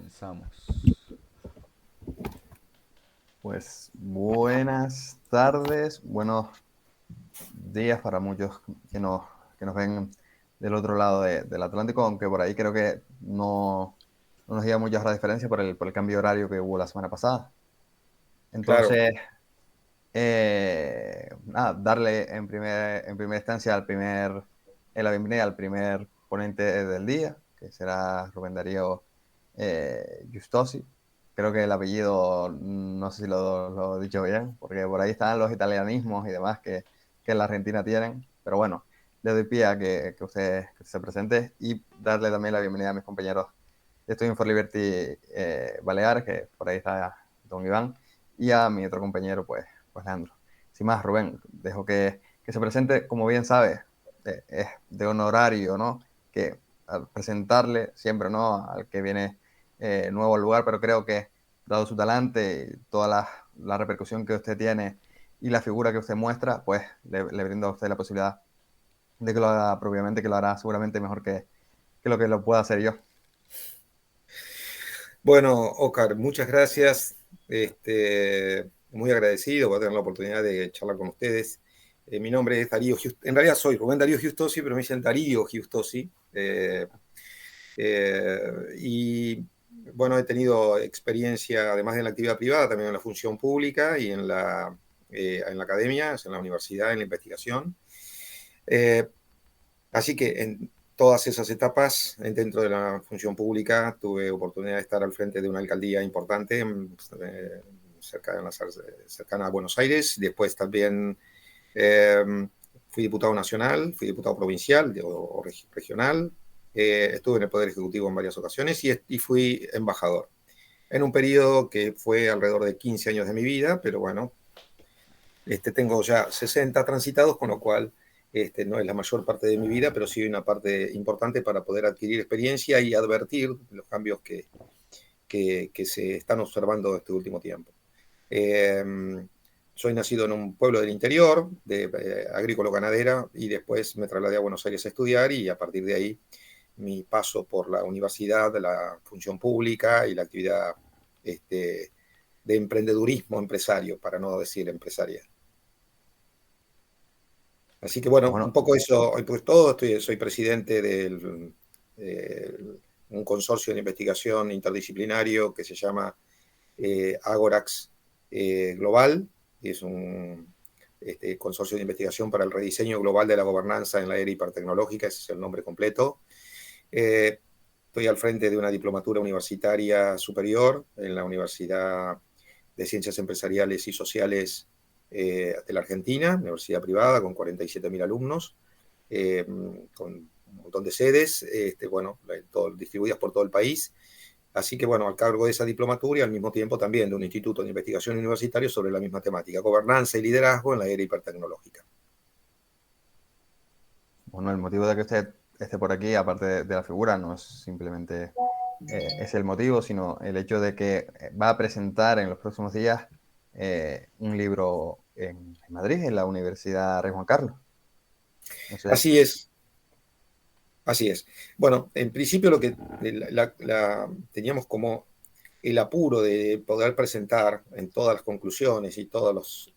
Comenzamos. Pues buenas tardes, buenos días para muchos que nos ven del otro lado del Atlántico, aunque por ahí creo que no nos llega mucha la diferencia por el cambio de horario que hubo la semana pasada. Claro, Entonces, nada, darle en primera instancia la bienvenida al primer ponente del día, que será Rubén Darío Giustosi. Creo que el apellido, no sé si lo he dicho bien, porque por ahí están los italianismos y demás que en la Argentina tienen. Pero bueno, le doy pie a que usted se presente y darle también la bienvenida a mis compañeros de Estudio for Liberty Baleares, que por ahí está don Iván, y a mi otro compañero, pues Leandro. Sin más, Rubén, dejo que se presente, como bien sabe, es de honorario, ¿no? Que al presentarle siempre, ¿no? Al que viene nuevo al lugar, pero creo que dado su talante y toda la repercusión que usted tiene y la figura que usted muestra, pues le brindo a usted la posibilidad de que lo haga propiamente, que lo hará seguramente mejor que lo que lo pueda hacer yo. bueno, Oscar, muchas gracias. Muy agradecido por tener la oportunidad de charlar con ustedes. Mi nombre es Darío Giustosi. En realidad soy Rubén Darío Giustosi, pero me dicen Darío Giustosi. Y bueno, he tenido experiencia, además de en la actividad privada, también en la función pública y en la academia, en la universidad, en la investigación. Eh, Así que en todas esas etapas, dentro de la función pública, tuve oportunidad de estar al frente de una alcaldía importante, cercana a Buenos Aires. Después también eh, fui diputado nacional, fui diputado provincial o regional. Estuve en el Poder Ejecutivo en varias ocasiones y fui embajador. En un periodo que fue alrededor de 15 años de mi vida, pero bueno, tengo ya 60 transitados, con lo cual no es la mayor parte de mi vida, pero sí una parte importante para poder adquirir experiencia y advertir los cambios que se están observando este último tiempo. Eh, Soy nacido en un pueblo del interior, agrícola-ganadera, y después me trasladé a Buenos Aires a estudiar y a partir de ahí mi paso por la universidad, la función pública y la actividad de emprendedurismo empresario, para no decir empresarial. Así que bueno, un Bueno, poco eso, hoy pues todo, soy presidente de un consorcio de investigación interdisciplinario que se llama Agorax Global, y es un consorcio de investigación para el rediseño global de la gobernanza en la era hipertecnológica, ese es el nombre completo. Eh, Estoy al frente de una diplomatura universitaria superior en la Universidad de Ciencias Empresariales y Sociales de la Argentina, universidad privada con 47.000 alumnos, con un montón de sedes, bueno, distribuidas por todo el país. Así que, bueno, al cargo de esa diplomatura y al mismo tiempo también de un instituto de investigación universitario sobre la misma temática, gobernanza y liderazgo en la era hipertecnológica. bueno, el motivo de que usted esté por aquí, aparte de la figura, no es simplemente es el motivo, sino el hecho de que va a presentar en los próximos días un libro en Madrid, en la Universidad Rey Juan Carlos. No sé. Así es, así es. Bueno, en principio lo que teníamos como el apuro de poder presentar en todas las conclusiones y todas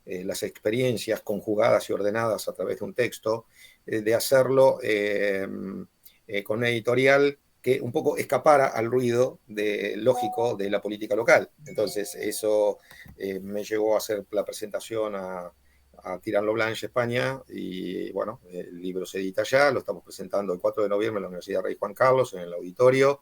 las experiencias conjugadas y ordenadas a través de un texto, de hacerlo con una editorial que un poco escapara al ruido lógico de la política local. Entonces, eso me llevó a hacer la presentación a Tirano Blanche, España, y bueno, el libro se edita ya, lo estamos presentando el 4 de noviembre en la Universidad Rey Juan Carlos, en el auditorio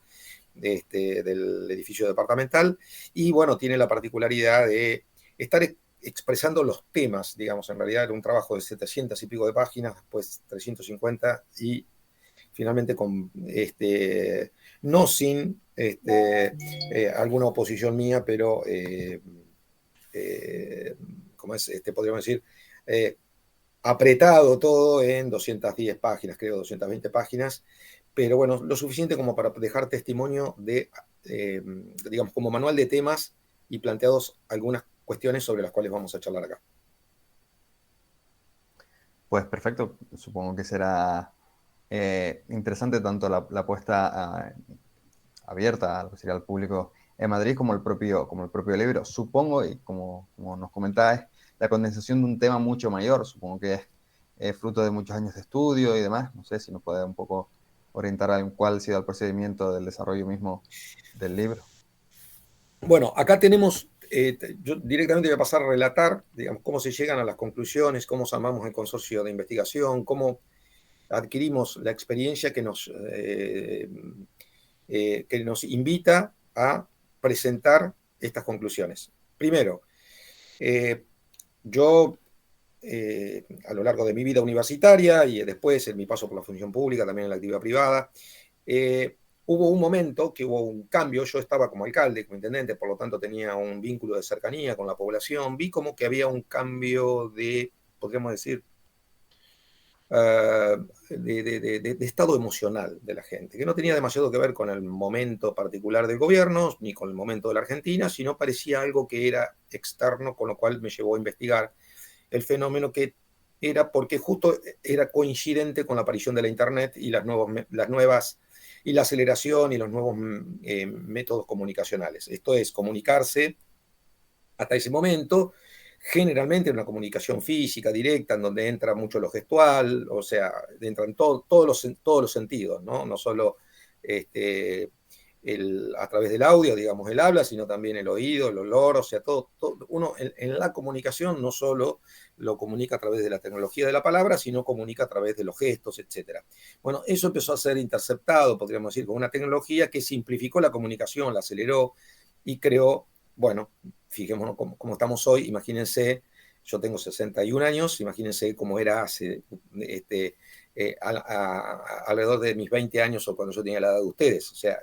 del edificio departamental, y bueno, tiene la particularidad de estar expresando los temas, digamos, en realidad era un trabajo de 700 y pico de páginas, después 350 y finalmente no sin alguna oposición mía, pero como es, podríamos decir, eh, apretado todo en 210 páginas, creo, 220 páginas, pero bueno, lo suficiente como para dejar testimonio digamos, como manual de temas y planteados algunas cuestiones sobre las cuales vamos a charlar acá. Pues perfecto, supongo que será interesante tanto la puesta abierta a lo que sería el público en Madrid, como el propio libro. Supongo, y como nos comentabas, la condensación de un tema mucho mayor, supongo que es fruto de muchos años de estudio y demás. No sé si nos puede un poco orientar en cuál ha sido el procedimiento del desarrollo mismo del libro. Bueno, acá tenemos, yo directamente voy a pasar a relatar, digamos, cómo se llegan a las conclusiones, cómo armamos el consorcio de investigación, cómo adquirimos la experiencia que nos invita a presentar estas conclusiones. Primero, eh, yo a lo largo de mi vida universitaria y después en mi paso por la función pública, también en la actividad privada, eh, hubo un momento que hubo un cambio. Yo estaba como alcalde, como intendente, por lo tanto tenía un vínculo de cercanía con la población. Vi como que había un cambio de, podríamos decir, de estado emocional de la gente, que no tenía demasiado que ver con el momento particular del gobierno, ni con el momento de la Argentina, sino parecía algo que era externo, con lo cual me llevó a investigar el fenómeno, que era porque justo era coincidente con la aparición de la Internet y las nuevas y la aceleración y los nuevos métodos comunicacionales. Esto es comunicarse hasta ese momento, generalmente una comunicación física, directa, en donde entra mucho lo gestual, o sea, entran todos los sentidos, ¿no? No solo a través del audio, digamos, el habla, sino también el oído, el olor, o sea, uno en la comunicación no solo lo comunica a través de la tecnología de la palabra, sino comunica a través de los gestos, etc. Bueno, eso empezó a ser interceptado, podríamos decir, con una tecnología que simplificó la comunicación, la aceleró y creó, bueno, fijémonos cómo estamos hoy, imagínense, yo tengo 61 años, imagínense cómo era hace alrededor de mis 20 años o cuando yo tenía la edad de ustedes. O sea,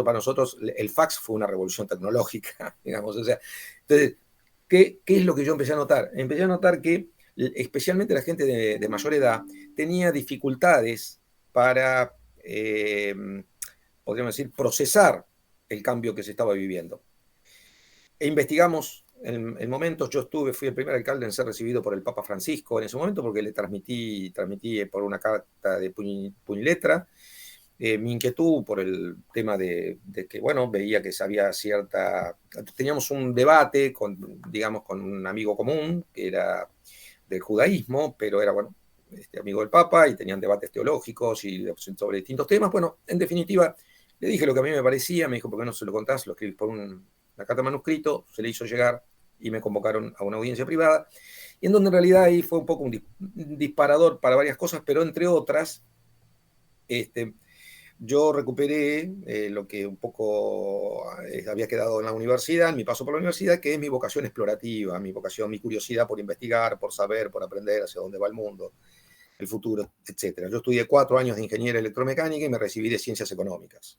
para nosotros el fax fue una revolución tecnológica, digamos. O sea, entonces, ¿qué es lo que yo empecé a notar? Empecé a notar que especialmente la gente de mayor edad tenía dificultades para, podríamos decir, procesar el cambio que se estaba viviendo. Investigamos en momentos, fui el primer alcalde en ser recibido por el Papa Francisco en ese momento, porque le transmití por una carta de puñiletra mi inquietud por el tema de que, bueno, veía que había teníamos un debate digamos, con un amigo común, que era del judaísmo, pero era, bueno, amigo del Papa, y tenían debates teológicos y sobre distintos temas. Bueno, en definitiva, le dije lo que a mí me parecía, me dijo, ¿por qué no se lo contás? Lo escribís por una carta manuscrito, se le hizo llegar y me convocaron a una audiencia privada, y en donde en realidad ahí fue un poco un disparador para varias cosas, pero entre otras, yo recuperé lo que un poco había quedado en la universidad, en mi paso por la universidad, que es mi vocación explorativa, mi vocación, mi curiosidad por investigar, por saber, por aprender hacia dónde va el mundo, el futuro, etc. Yo estudié 4 años de ingeniería electromecánica y me recibí de ciencias económicas.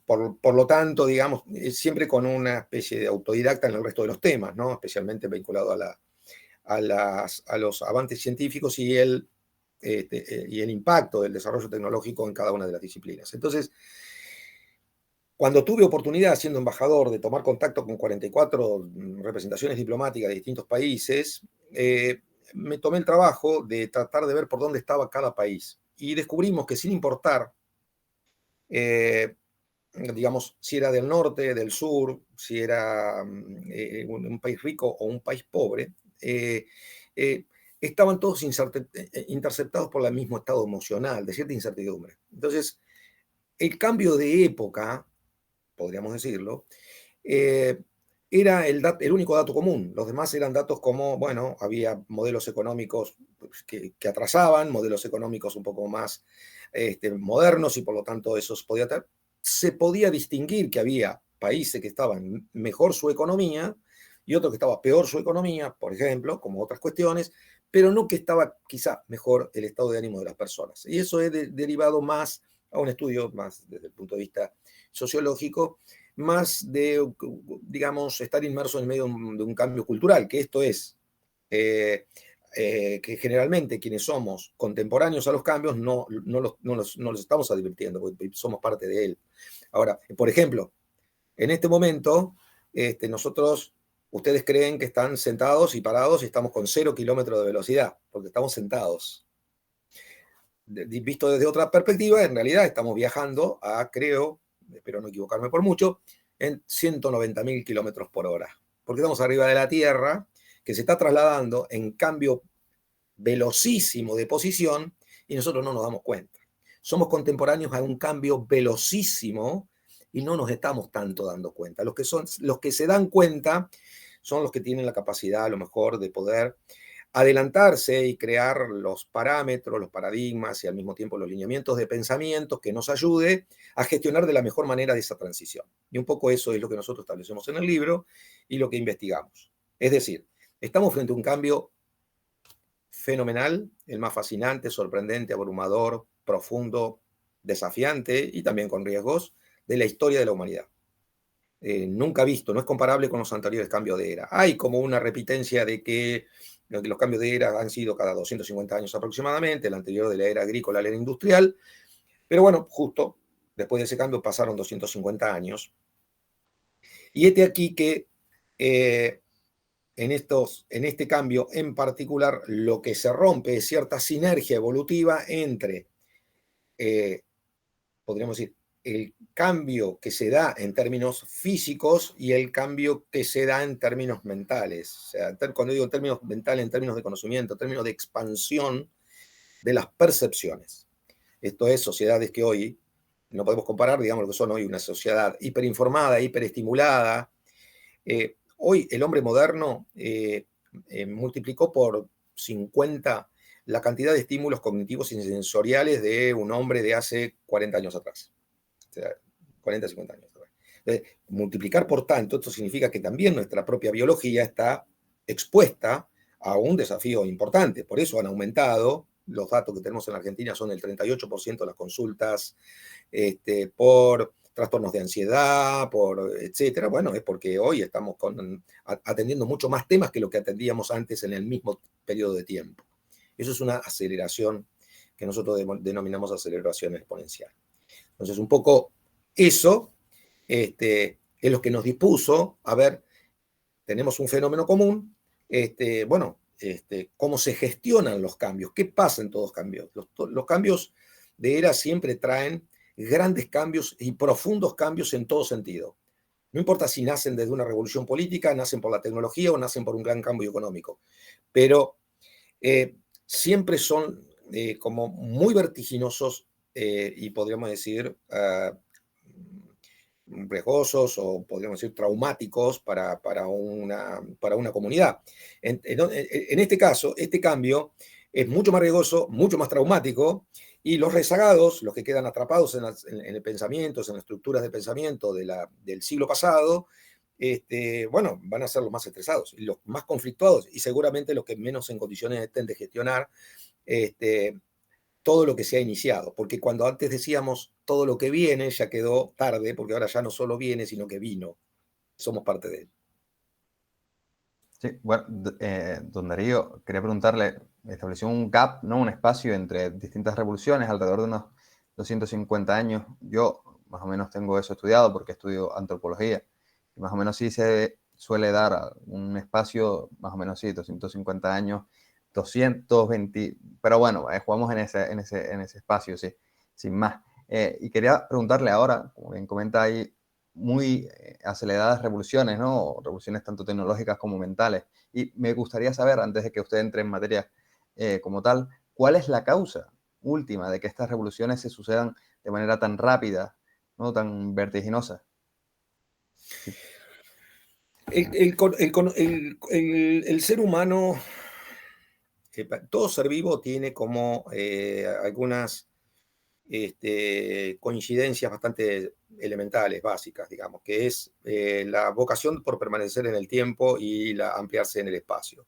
Por lo tanto, digamos, siempre con una especie de autodidacta en el resto de los temas, ¿no? Especialmente vinculado a los avances científicos y el impacto del desarrollo tecnológico en cada una de las disciplinas. Entonces, cuando tuve oportunidad, siendo embajador, de tomar contacto con 44 representaciones diplomáticas de distintos países, me tomé el trabajo de tratar de ver por dónde estaba cada país. Y descubrimos que sin importar, digamos, si era del norte, del sur, si era un país rico o un país pobre, estaban todos interceptados por el mismo estado emocional, de cierta incertidumbre. Entonces, el cambio de época, podríamos decirlo, era el único dato común. Los demás eran datos como, bueno, había modelos económicos que atrasaban, modelos económicos un poco más modernos, y por lo tanto se podía distinguir que había países que estaban mejor su economía y otros que estaba peor su economía, por ejemplo, como otras cuestiones, pero no que estaba quizá mejor el estado de ánimo de las personas. Y eso es derivado más a un estudio más desde el punto de vista sociológico, más de, digamos, estar inmerso en medio de un cambio cultural, que esto es, que generalmente quienes somos contemporáneos a los cambios no los estamos advirtiendo, porque somos parte de él. Ahora, por ejemplo, en este momento, ustedes creen que están sentados y parados y estamos con 0 kilómetros de velocidad, porque estamos sentados. visto desde otra perspectiva, en realidad estamos viajando a, creo, espero no equivocarme por mucho, en 190.000 kilómetros por hora. Porque estamos arriba de la Tierra, que se está trasladando en cambio velocísimo de posición y nosotros no nos damos cuenta. Somos contemporáneos a un cambio velocísimo y no nos estamos tanto dando cuenta. Los que se dan cuenta son los que tienen la capacidad, a lo mejor, de poder adelantarse y crear los parámetros, los paradigmas y al mismo tiempo los lineamientos de pensamiento que nos ayude a gestionar de la mejor manera de esa transición. Y un poco eso es lo que nosotros establecemos en el libro y lo que investigamos. Es decir, estamos frente a un cambio fenomenal, el más fascinante, sorprendente, abrumador, profundo, desafiante y también con riesgos de la historia de la humanidad. Nunca visto, no es comparable con los anteriores cambios de era. Hay como una repitencia de que los cambios de era han sido cada 250 años aproximadamente, el anterior de la era agrícola a la era industrial, pero bueno, justo después de ese cambio pasaron 250 años. Y aquí que en este cambio en particular lo que se rompe es cierta sinergia evolutiva entre, podríamos decir, el cambio que se da en términos físicos y el cambio que se da en términos mentales. O sea, cuando digo en términos mentales, en términos de conocimiento, en términos de expansión de las percepciones. Esto es sociedades que hoy no podemos comparar, digamos, lo que son hoy una sociedad hiperinformada, hiperestimulada. Hoy el hombre moderno multiplicó por 50 la cantidad de estímulos cognitivos y sensoriales de un hombre de hace 40 años atrás. O sea, 40, 50 años atrás. Entonces, multiplicar por tanto, esto significa que también nuestra propia biología está expuesta a un desafío importante. Por eso han aumentado, los datos que tenemos en la Argentina son el 38% de las consultas por trastornos de ansiedad, etcétera. Bueno, es porque hoy estamos atendiendo mucho más temas que lo que atendíamos antes en el mismo periodo de tiempo. Eso es una aceleración que nosotros denominamos aceleración exponencial. Entonces, un poco eso es lo que nos dispuso a ver, tenemos un fenómeno común, cómo se gestionan los cambios, qué pasa en todos los cambios. Los cambios de era siempre traen grandes cambios y profundos cambios en todo sentido. No importa si nacen desde una revolución política, nacen por la tecnología o nacen por un gran cambio económico, pero siempre son como muy vertiginosos y podríamos decir riesgosos o podríamos decir traumáticos para una comunidad. En este caso, este cambio es mucho más riesgoso, mucho más traumático, y los rezagados, los que quedan atrapados en el pensamiento, en las estructuras de pensamiento del siglo pasado, bueno, van a ser los más estresados, y los más conflictuados, y seguramente los que menos en condiciones estén de gestionar todo lo que se ha iniciado, porque cuando antes decíamos todo lo que viene, ya quedó tarde, porque ahora ya no solo viene, sino que vino. Somos parte de él. Sí, bueno, don Darío, quería preguntarle, estableció un gap, ¿no? Un espacio entre distintas revoluciones, alrededor de unos 250 años. Yo más o menos tengo eso estudiado porque estudio antropología. Y más o menos sí se suele dar un espacio, más o menos sí, 250 años, 220, pero bueno, jugamos en ese espacio, sí, sin más. Y quería preguntarle ahora, como bien comenta ahí, muy aceleradas revoluciones, ¿no? Revoluciones tanto tecnológicas como mentales. Y me gustaría saber, antes de que usted entre en materia como tal, ¿cuál es la causa última de que estas revoluciones se sucedan de manera tan rápida, ¿no? Tan vertiginosa? Sí. El ser humano, todo ser vivo tiene como algunas coincidencias bastante elementales, básicas, digamos, que es la vocación por permanecer en el tiempo y ampliarse en el espacio.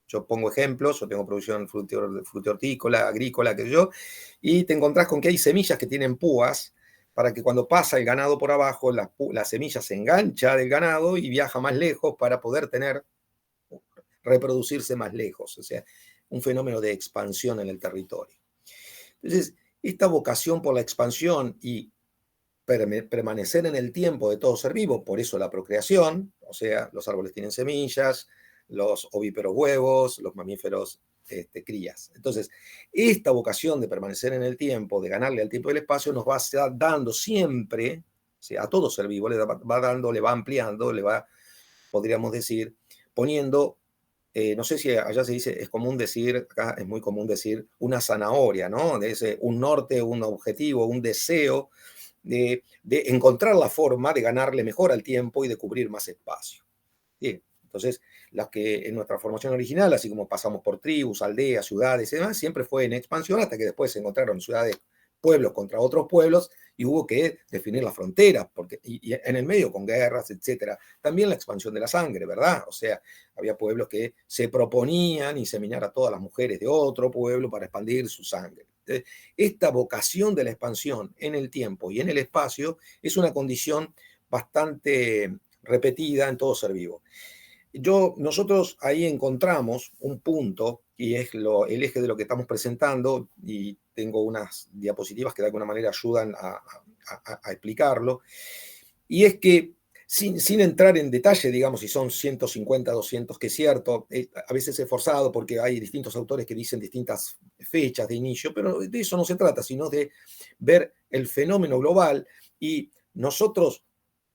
Yo pongo ejemplos, yo tengo producción frutícola, agrícola, que yo, y te encontrás con que hay semillas que tienen púas para que cuando pasa el ganado por abajo, la semilla se engancha del ganado y viaja más lejos para poder reproducirse más lejos. O sea, un fenómeno de expansión en el territorio. Entonces, esta vocación por la expansión y permanecer en el tiempo de todo ser vivo, por eso la procreación, o sea, los árboles tienen semillas, los ovíperos huevos, los mamíferos crías. Entonces, esta vocación de permanecer en el tiempo, de ganarle al tiempo y al espacio, nos va dando siempre, o sea, a todo ser vivo, va dando, le va ampliando, le va, podríamos decir, poniendo, no sé si allá se dice, es común decir, acá es muy común decir, una zanahoria, ¿no? Un norte, un objetivo, un deseo de encontrar la forma de ganarle mejor al tiempo y de cubrir más espacio. Bien. Entonces, las que en nuestra formación original, así como pasamos por tribus, aldeas, ciudades y demás, siempre fue en expansión hasta que después se encontraron ciudades, pueblos contra otros pueblos y hubo que definir las fronteras, porque, y en el medio con guerras, etcétera. También la expansión de la sangre, ¿verdad? O sea, había pueblos que se proponían inseminar a todas las mujeres de otro pueblo para expandir su sangre. Entonces, esta vocación de la expansión en el tiempo y en el espacio es una condición bastante repetida en todo ser vivo. Nosotros ahí encontramos un punto, y es el eje de lo que estamos presentando, y tengo unas diapositivas que de alguna manera ayudan a explicarlo, y es que sin entrar en detalle, digamos, si son 150, 200, que es cierto, a veces es forzado porque hay distintos autores que dicen distintas fechas de inicio, pero de eso no se trata, sino de ver el fenómeno global, y nosotros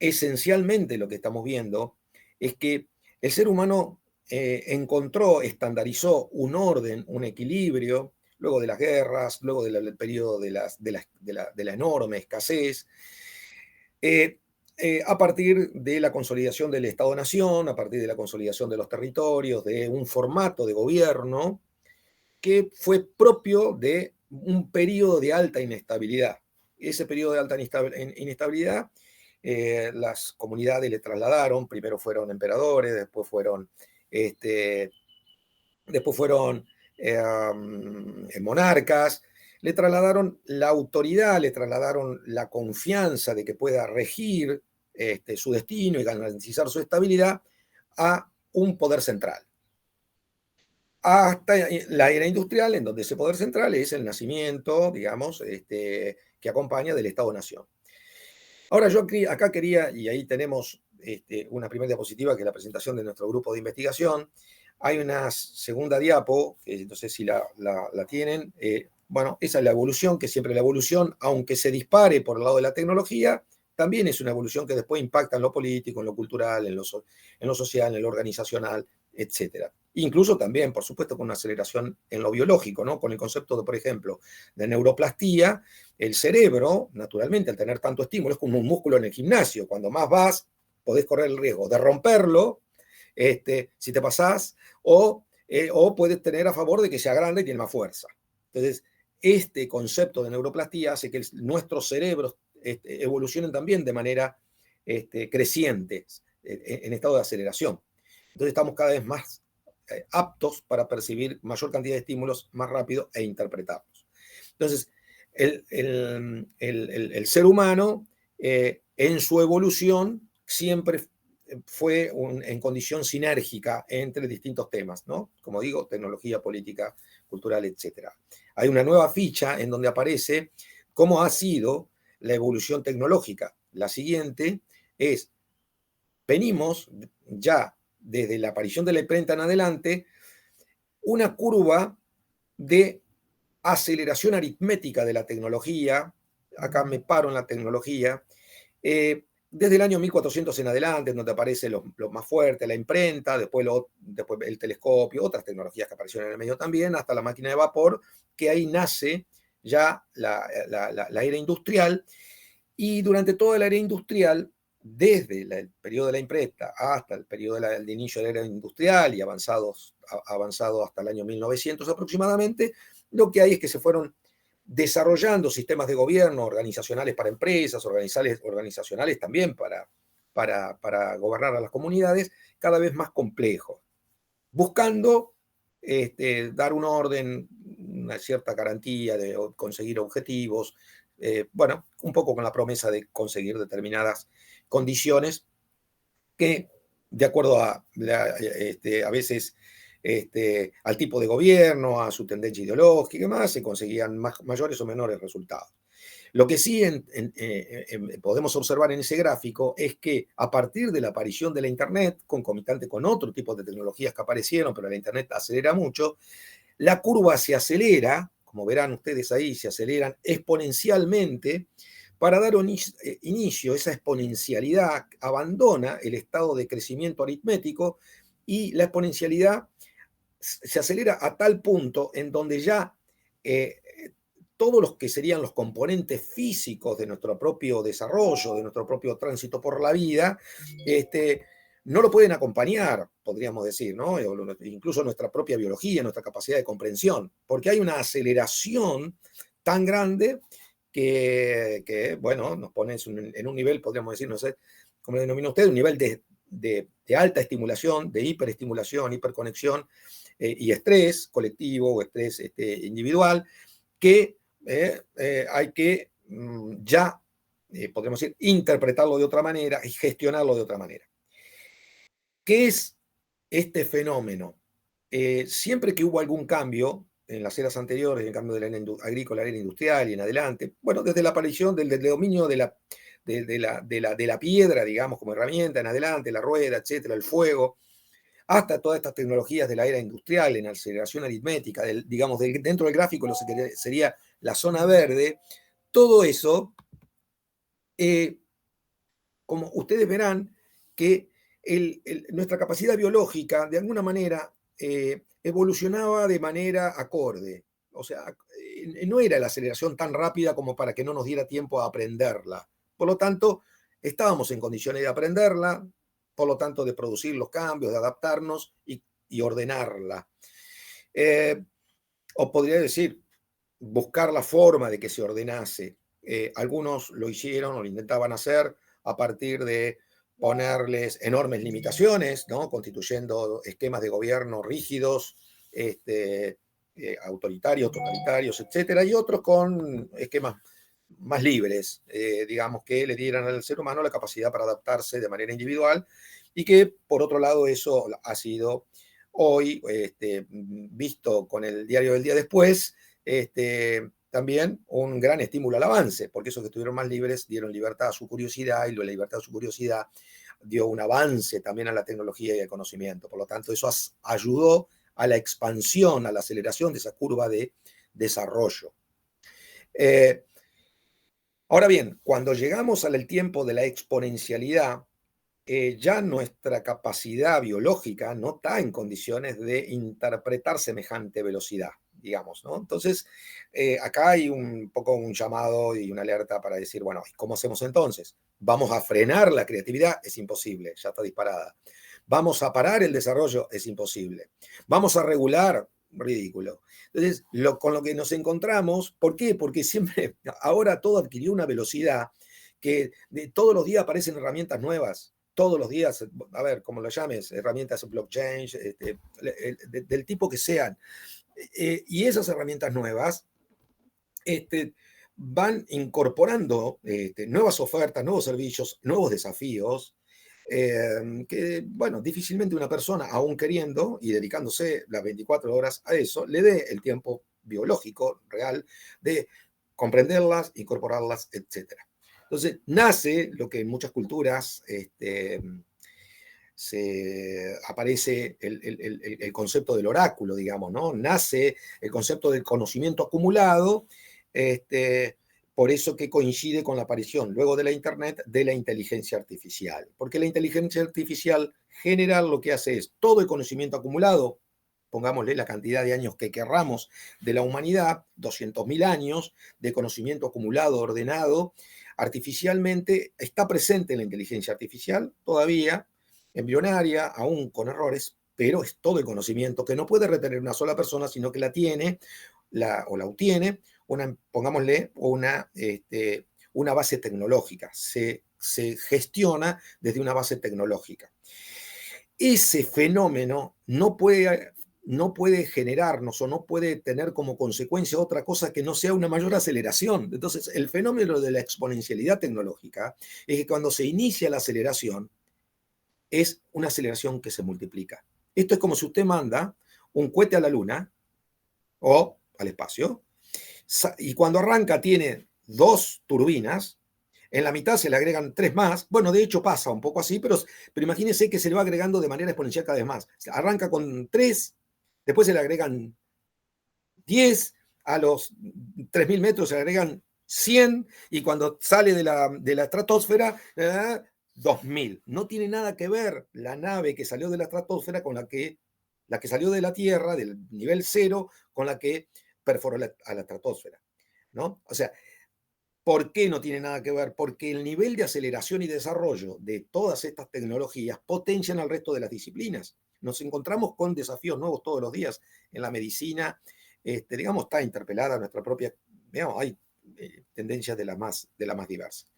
esencialmente lo que estamos viendo es que el ser humano encontró, estandarizó un orden, un equilibrio, luego de las guerras, luego del periodo de la enorme escasez, a partir de la consolidación del Estado-Nación, a partir de la consolidación de los territorios, de un formato de gobierno que fue propio de un periodo de alta inestabilidad. Ese periodo de alta inestabilidad, las comunidades le trasladaron, primero fueron emperadores, después fueron monarcas, le trasladaron la autoridad, le trasladaron la confianza de que pueda regir su destino y garantizar su estabilidad a un poder central. Hasta la era industrial, en donde ese poder central es el nacimiento, digamos, que acompaña del Estado-Nación. Ahora yo acá quería, y ahí tenemos una primera diapositiva que es la presentación de nuestro grupo de investigación. Hay una segunda diapo, que no sé si la tienen. Bueno, esa es la evolución, que siempre la evolución, aunque se dispare por el lado de la tecnología, también es una evolución que después impacta en lo político, en lo cultural, en lo social, en lo organizacional, etcétera. Incluso también, por supuesto, con una aceleración en lo biológico, ¿no? Con el concepto de, por ejemplo, de neuroplastía. El cerebro, naturalmente, al tener tanto estímulo, es como un músculo en el gimnasio. Cuando más vas, podés correr el riesgo de romperlo, si te pasás, o puedes tener a favor de que sea grande y tiene más fuerza. Entonces, este concepto de neuroplastía hace que nuestros cerebros evolucionen también de manera creciente, en estado de aceleración. Entonces, estamos cada vez más aptos para percibir mayor cantidad de estímulos más rápido e interpretarlos. Entonces, el ser humano en su evolución siempre fue en condición sinérgica entre distintos temas, ¿no? Como digo, tecnología, política, cultural, etc. Hay una nueva ficha en donde aparece cómo ha sido la evolución tecnológica. La siguiente es, venimos ya desde la aparición de la imprenta en adelante, una curva de aceleración aritmética de la tecnología. Acá me paro en la tecnología. Desde el año 1400 en adelante, donde aparece lo más fuerte, la imprenta, después el telescopio, otras tecnologías que aparecieron en el medio también, hasta la máquina de vapor, que ahí nace ya la era industrial. Y durante toda la era industrial, desde el periodo de la imprenta hasta el periodo del inicio de la era industrial y avanzado hasta el año 1900 aproximadamente, lo que hay es que se fueron desarrollando sistemas de gobierno organizacionales para empresas, organizacionales también para gobernar a las comunidades, cada vez más complejos, buscando dar un orden, una cierta garantía de conseguir objetivos, bueno, un poco con la promesa de conseguir determinadas condiciones que, de acuerdo a veces al tipo de gobierno, a su tendencia ideológica y demás, se conseguían mayores o menores resultados. Lo que sí podemos observar en ese gráfico es que a partir de la aparición de la Internet, concomitante con otro tipo de tecnologías que aparecieron, pero la Internet acelera mucho, la curva se acelera, como verán ustedes ahí, se aceleran exponencialmente. Para dar inicio, esa exponencialidad abandona el estado de crecimiento aritmético y la exponencialidad se acelera a tal punto en donde ya todos los que serían los componentes físicos de nuestro propio desarrollo, de nuestro propio tránsito por la vida, no lo pueden acompañar, podríamos decir, ¿no? Incluso nuestra propia biología, nuestra capacidad de comprensión, porque hay una aceleración tan grande que bueno, nos pone en un nivel, podríamos decir, no sé cómo lo denomina usted, un nivel de alta estimulación, de hiperestimulación, hiperconexión y estrés colectivo o estrés individual, que hay que ya, podríamos decir, interpretarlo de otra manera y gestionarlo de otra manera. ¿Qué es este fenómeno? Siempre que hubo algún cambio en las eras anteriores, en el cambio de la era agrícola, la era industrial y en adelante, bueno, desde la aparición del dominio de la piedra, digamos, como herramienta en adelante, la rueda, etcétera, el fuego, hasta todas estas tecnologías de la era industrial en aceleración aritmética, digamos, dentro del gráfico lo que sería la zona verde, todo eso, como ustedes verán, que nuestra capacidad biológica, de alguna manera, evolucionaba de manera acorde. O sea, no era la aceleración tan rápida como para que no nos diera tiempo a aprenderla. Por lo tanto, estábamos en condiciones de aprenderla, por lo tanto, de producir los cambios, de adaptarnos y ordenarla. O podría decir, buscar la forma de que se ordenase. Algunos lo hicieron o lo intentaban hacer a partir de ponerles enormes limitaciones, ¿no? Constituyendo esquemas de gobierno rígidos, autoritarios, totalitarios, etcétera, y otros con esquemas más libres, digamos, que le dieran al ser humano la capacidad para adaptarse de manera individual y que, por otro lado, eso ha sido hoy, visto con el diario del día después, también un gran estímulo al avance, porque esos que estuvieron más libres dieron libertad a su curiosidad y la libertad a su curiosidad dio un avance también a la tecnología y al conocimiento. Por lo tanto, eso ayudó a la expansión, a la aceleración de esa curva de desarrollo. Ahora bien, cuando llegamos al tiempo de la exponencialidad, ya nuestra capacidad biológica no está en condiciones de interpretar semejante velocidad, digamos, ¿no? Entonces, acá hay un poco un llamado y una alerta para decir, bueno, ¿cómo hacemos entonces? ¿Vamos a frenar la creatividad? Es imposible, ya está disparada. ¿Vamos a parar el desarrollo? Es imposible. ¿Vamos a regular? Ridículo. Entonces, con lo que nos encontramos, ¿por qué? Porque siempre, ahora todo adquirió una velocidad que todos los días aparecen herramientas nuevas, todos los días, a ver, como lo llames, herramientas blockchain, del tipo que sean. Y esas herramientas nuevas van incorporando nuevas ofertas, nuevos servicios, nuevos desafíos, que, bueno, difícilmente una persona, aún queriendo y dedicándose las 24 horas a eso, le dé el tiempo biológico real de comprenderlas, incorporarlas, etc. Entonces, nace lo que en muchas culturas aparece el concepto del oráculo, digamos, ¿no? Nace el concepto del conocimiento acumulado, por eso que coincide con la aparición, luego de la Internet, de la inteligencia artificial. Porque la inteligencia artificial general lo que hace es todo el conocimiento acumulado, pongámosle la cantidad de años que querramos de la humanidad, 200.000 años de conocimiento acumulado, ordenado, artificialmente, está presente en la inteligencia artificial todavía, embrionaria, aún con errores, pero es todo el conocimiento que no puede retener una sola persona, sino que la tiene, o la obtiene, pongámosle, una base tecnológica. Se gestiona desde una base tecnológica. Ese fenómeno no puede generarnos o no puede tener como consecuencia otra cosa que no sea una mayor aceleración. Entonces, el fenómeno de la exponencialidad tecnológica es que cuando se inicia la aceleración, es una aceleración que se multiplica. Esto es como si usted manda un cohete a la luna o al espacio, y cuando arranca tiene 2 turbinas, en la mitad se le agregan 3 más. Bueno, de hecho pasa un poco así, pero imagínense que se le va agregando de manera exponencial cada vez más. Arranca con 3, después se le agregan 10, a los 3.000 metros se le agregan 100 y cuando sale de la estratosfera, 2.000. No tiene nada que ver la nave que salió de la estratosfera con la que salió de la Tierra, del nivel cero, con la que perforó a la estratosfera, ¿no? O sea, ¿por qué no tiene nada que ver? Porque el nivel de aceleración y desarrollo de todas estas tecnologías potencian al resto de las disciplinas. Nos encontramos con desafíos nuevos todos los días en la medicina. Digamos, está interpelada nuestra propia, digamos, hay tendencias de las más diversas.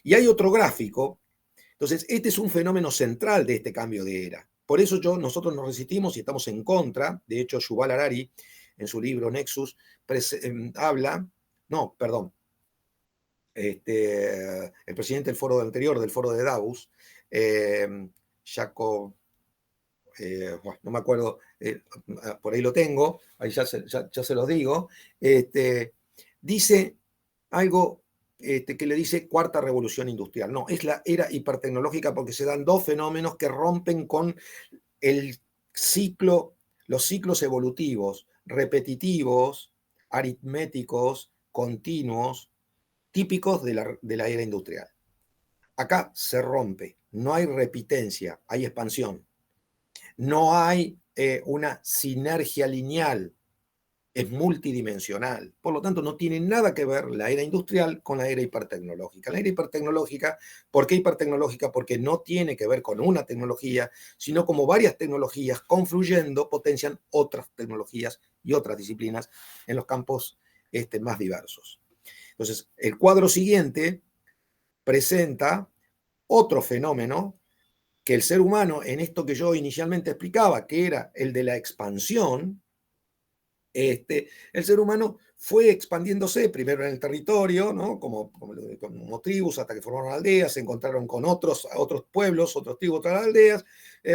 Y hay otro gráfico. Entonces, este es un fenómeno central de este cambio de era. Por eso nosotros nos resistimos y estamos en contra. De hecho, Yuval Harari, en su libro Nexus, habla, no, perdón, el presidente del foro anterior, del foro de Davos, Jacob, no me acuerdo, por ahí lo tengo, ahí ya se los digo, dice algo que le dice cuarta revolución industrial. No, es la era hipertecnológica porque se dan dos fenómenos que rompen con el ciclo, los ciclos evolutivos, repetitivos, aritméticos, continuos, típicos de la era industrial. Acá se rompe, no hay repitencia, hay expansión. No hay una sinergia lineal, es multidimensional. Por lo tanto, no tiene nada que ver la era industrial con la era hipertecnológica. La era hipertecnológica, ¿por qué hipertecnológica? Porque no tiene que ver con una tecnología, sino como varias tecnologías confluyendo potencian otras tecnologías y otras disciplinas en los campos más diversos. Entonces, el cuadro siguiente presenta otro fenómeno que el ser humano, en esto que yo inicialmente explicaba, que era el de la expansión, el ser humano fue expandiéndose primero en el territorio, ¿no? como tribus, hasta que formaron aldeas, se encontraron con otros pueblos, otros tribus, otras aldeas,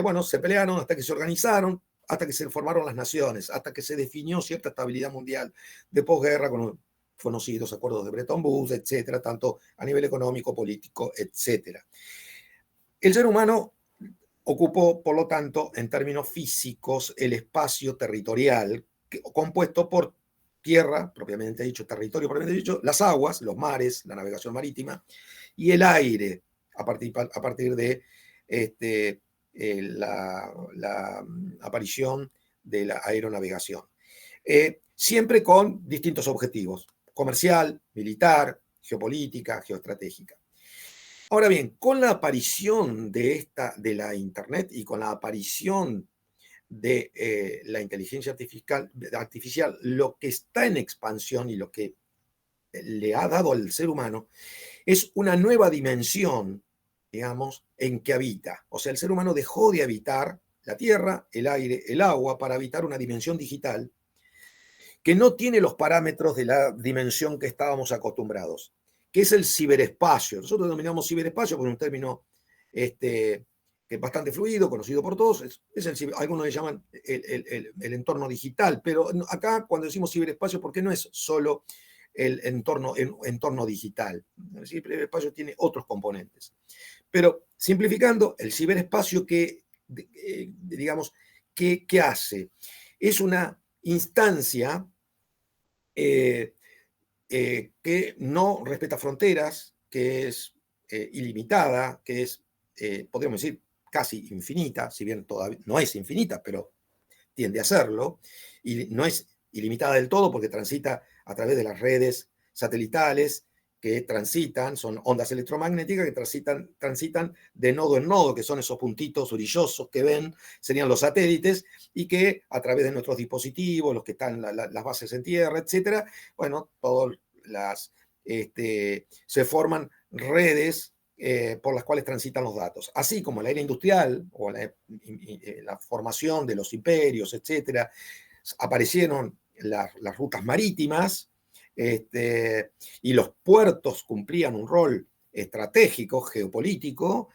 bueno, se pelearon hasta que se organizaron, hasta que se formaron las naciones, hasta que se definió cierta estabilidad mundial de posguerra con conocidos acuerdos de Bretton Woods, etcétera, tanto a nivel económico, político, etcétera. El ser humano ocupó, por lo tanto, en términos físicos, el espacio territorial compuesto por tierra, propiamente dicho, territorio propiamente dicho, las aguas, los mares, la navegación marítima, y el aire, a partir de la aparición de la aeronavegación. Siempre con distintos objetivos: comercial, militar, geopolítica, geoestratégica. Ahora bien, con la aparición de la Internet y con la aparición de la inteligencia artificial, lo que está en expansión y lo que le ha dado al ser humano es una nueva dimensión, digamos, en que habita. O sea, el ser humano dejó de habitar la tierra, el aire, el agua, para habitar una dimensión digital que no tiene los parámetros de la dimensión que estábamos acostumbrados, que es el ciberespacio. Nosotros denominamos ciberespacio por un término que es bastante fluido, conocido por todos, algunos le llaman el entorno digital, pero acá cuando decimos ciberespacio, ¿por qué no es solo el entorno digital? El ciberespacio tiene otros componentes. Pero simplificando, el ciberespacio digamos, ¿qué hace? Es una instancia que no respeta fronteras, que es ilimitada, que es, podríamos decir, casi infinita, si bien todavía no es infinita, pero tiende a serlo, y no es ilimitada del todo porque transita a través de las redes satelitales que son ondas electromagnéticas que transitan de nodo en nodo, que son esos puntitos brillosos que ven, serían los satélites, y que a través de nuestros dispositivos, los que están las bases en tierra, etcétera, bueno, se forman redes por las cuales transitan los datos. Así como la era industrial o la formación de los imperios, etcétera, aparecieron las rutas marítimas, y los puertos cumplían un rol estratégico, geopolítico.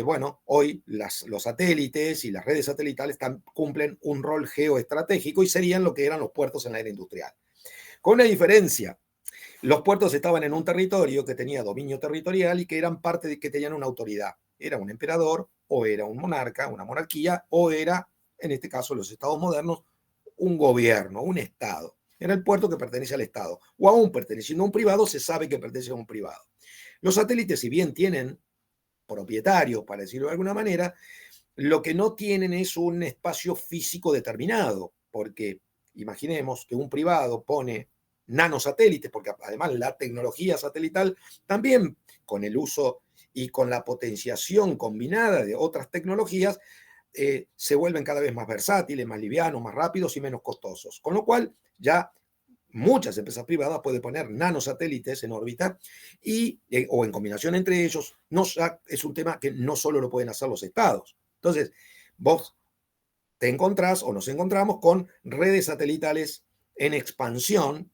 Bueno, hoy los satélites y las redes satelitales cumplen un rol geoestratégico y serían lo que eran los puertos en la era industrial. Con una diferencia: los puertos estaban en un territorio que tenía dominio territorial y que eran parte de que tenían una autoridad. Era un emperador, o era un monarca, una monarquía, o era, en este caso, los estados modernos, un gobierno, un estado. en el puerto que pertenece al Estado, o aún perteneciendo a un privado, se sabe que pertenece a un privado. Los satélites, si bien tienen propietarios, para decirlo de alguna manera, lo que no tienen es un espacio físico determinado, porque imaginemos que un privado pone nanosatélites, porque además la tecnología satelital también con el uso y con la potenciación combinada de otras tecnologías, se vuelven cada vez más versátiles, más livianos, más rápidos y menos costosos. Con lo cual ya muchas empresas privadas pueden poner nanosatélites en órbita y, o en combinación entre ellos, no, es un tema que no solo lo pueden hacer los estados. Entonces, vos te encontrás o nos encontramos con redes satelitales en expansión,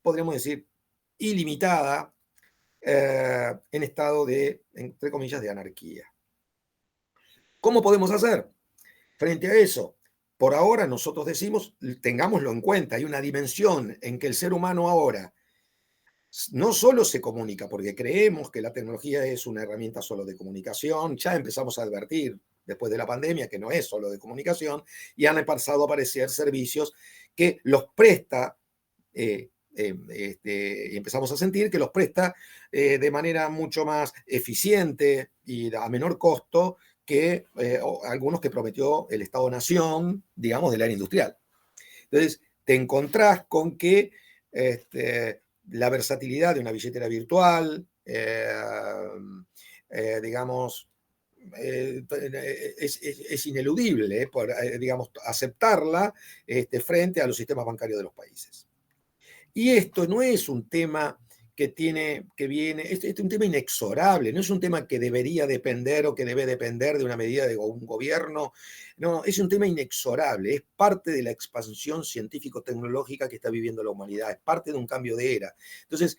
podríamos decir, ilimitada, en estado de, entre comillas, de anarquía. ¿Cómo podemos hacer frente a eso? Por ahora nosotros decimos, tengámoslo en cuenta, hay una dimensión en que el ser humano ahora no solo se comunica, porque creemos que la tecnología es una herramienta solo de comunicación, ya empezamos a advertir después de la pandemia que no es solo de comunicación, y han empezado a aparecer servicios que los presta, y empezamos a sentir que los presta de manera mucho más eficiente y a menor costo que algunos que prometió el Estado-Nación, digamos, del área industrial. Entonces, te encontrás con que la versatilidad de una billetera virtual, digamos, es ineludible, por, digamos, aceptarla frente a los sistemas bancarios de los países. Y esto no es un tema que viene, es un tema inexorable, no es un tema que debería depender o que debe depender de una medida de un gobierno, no, es un tema inexorable, es parte de la expansión científico-tecnológica que está viviendo la humanidad, es parte de un cambio de era. Entonces,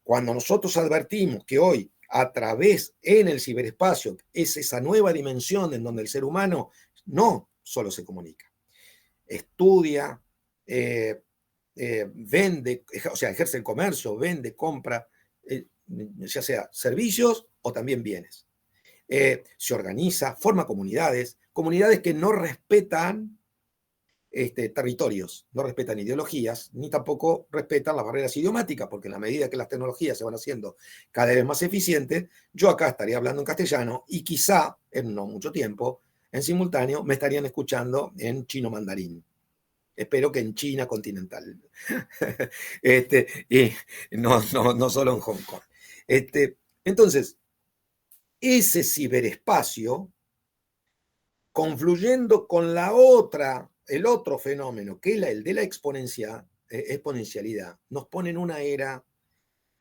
cuando nosotros advertimos que hoy, a través en el ciberespacio, es esa nueva dimensión en donde el ser humano no solo se comunica, estudia, vende, o sea, ejerce el comercio, vende, compra, ya sea servicios o también bienes. Se organiza, forma comunidades, comunidades que no respetan territorios, no respetan ideologías, ni tampoco respetan las barreras idiomáticas, porque en la medida que las tecnologías se van haciendo cada vez más eficientes, yo acá estaría hablando en castellano y quizá en no mucho tiempo, en simultáneo, me estarían escuchando en chino mandarín. Espero que en China continental. Y no solo en Hong Kong. Entonces, ese ciberespacio, confluyendo con el otro fenómeno, que es el de la exponencialidad, nos pone en una era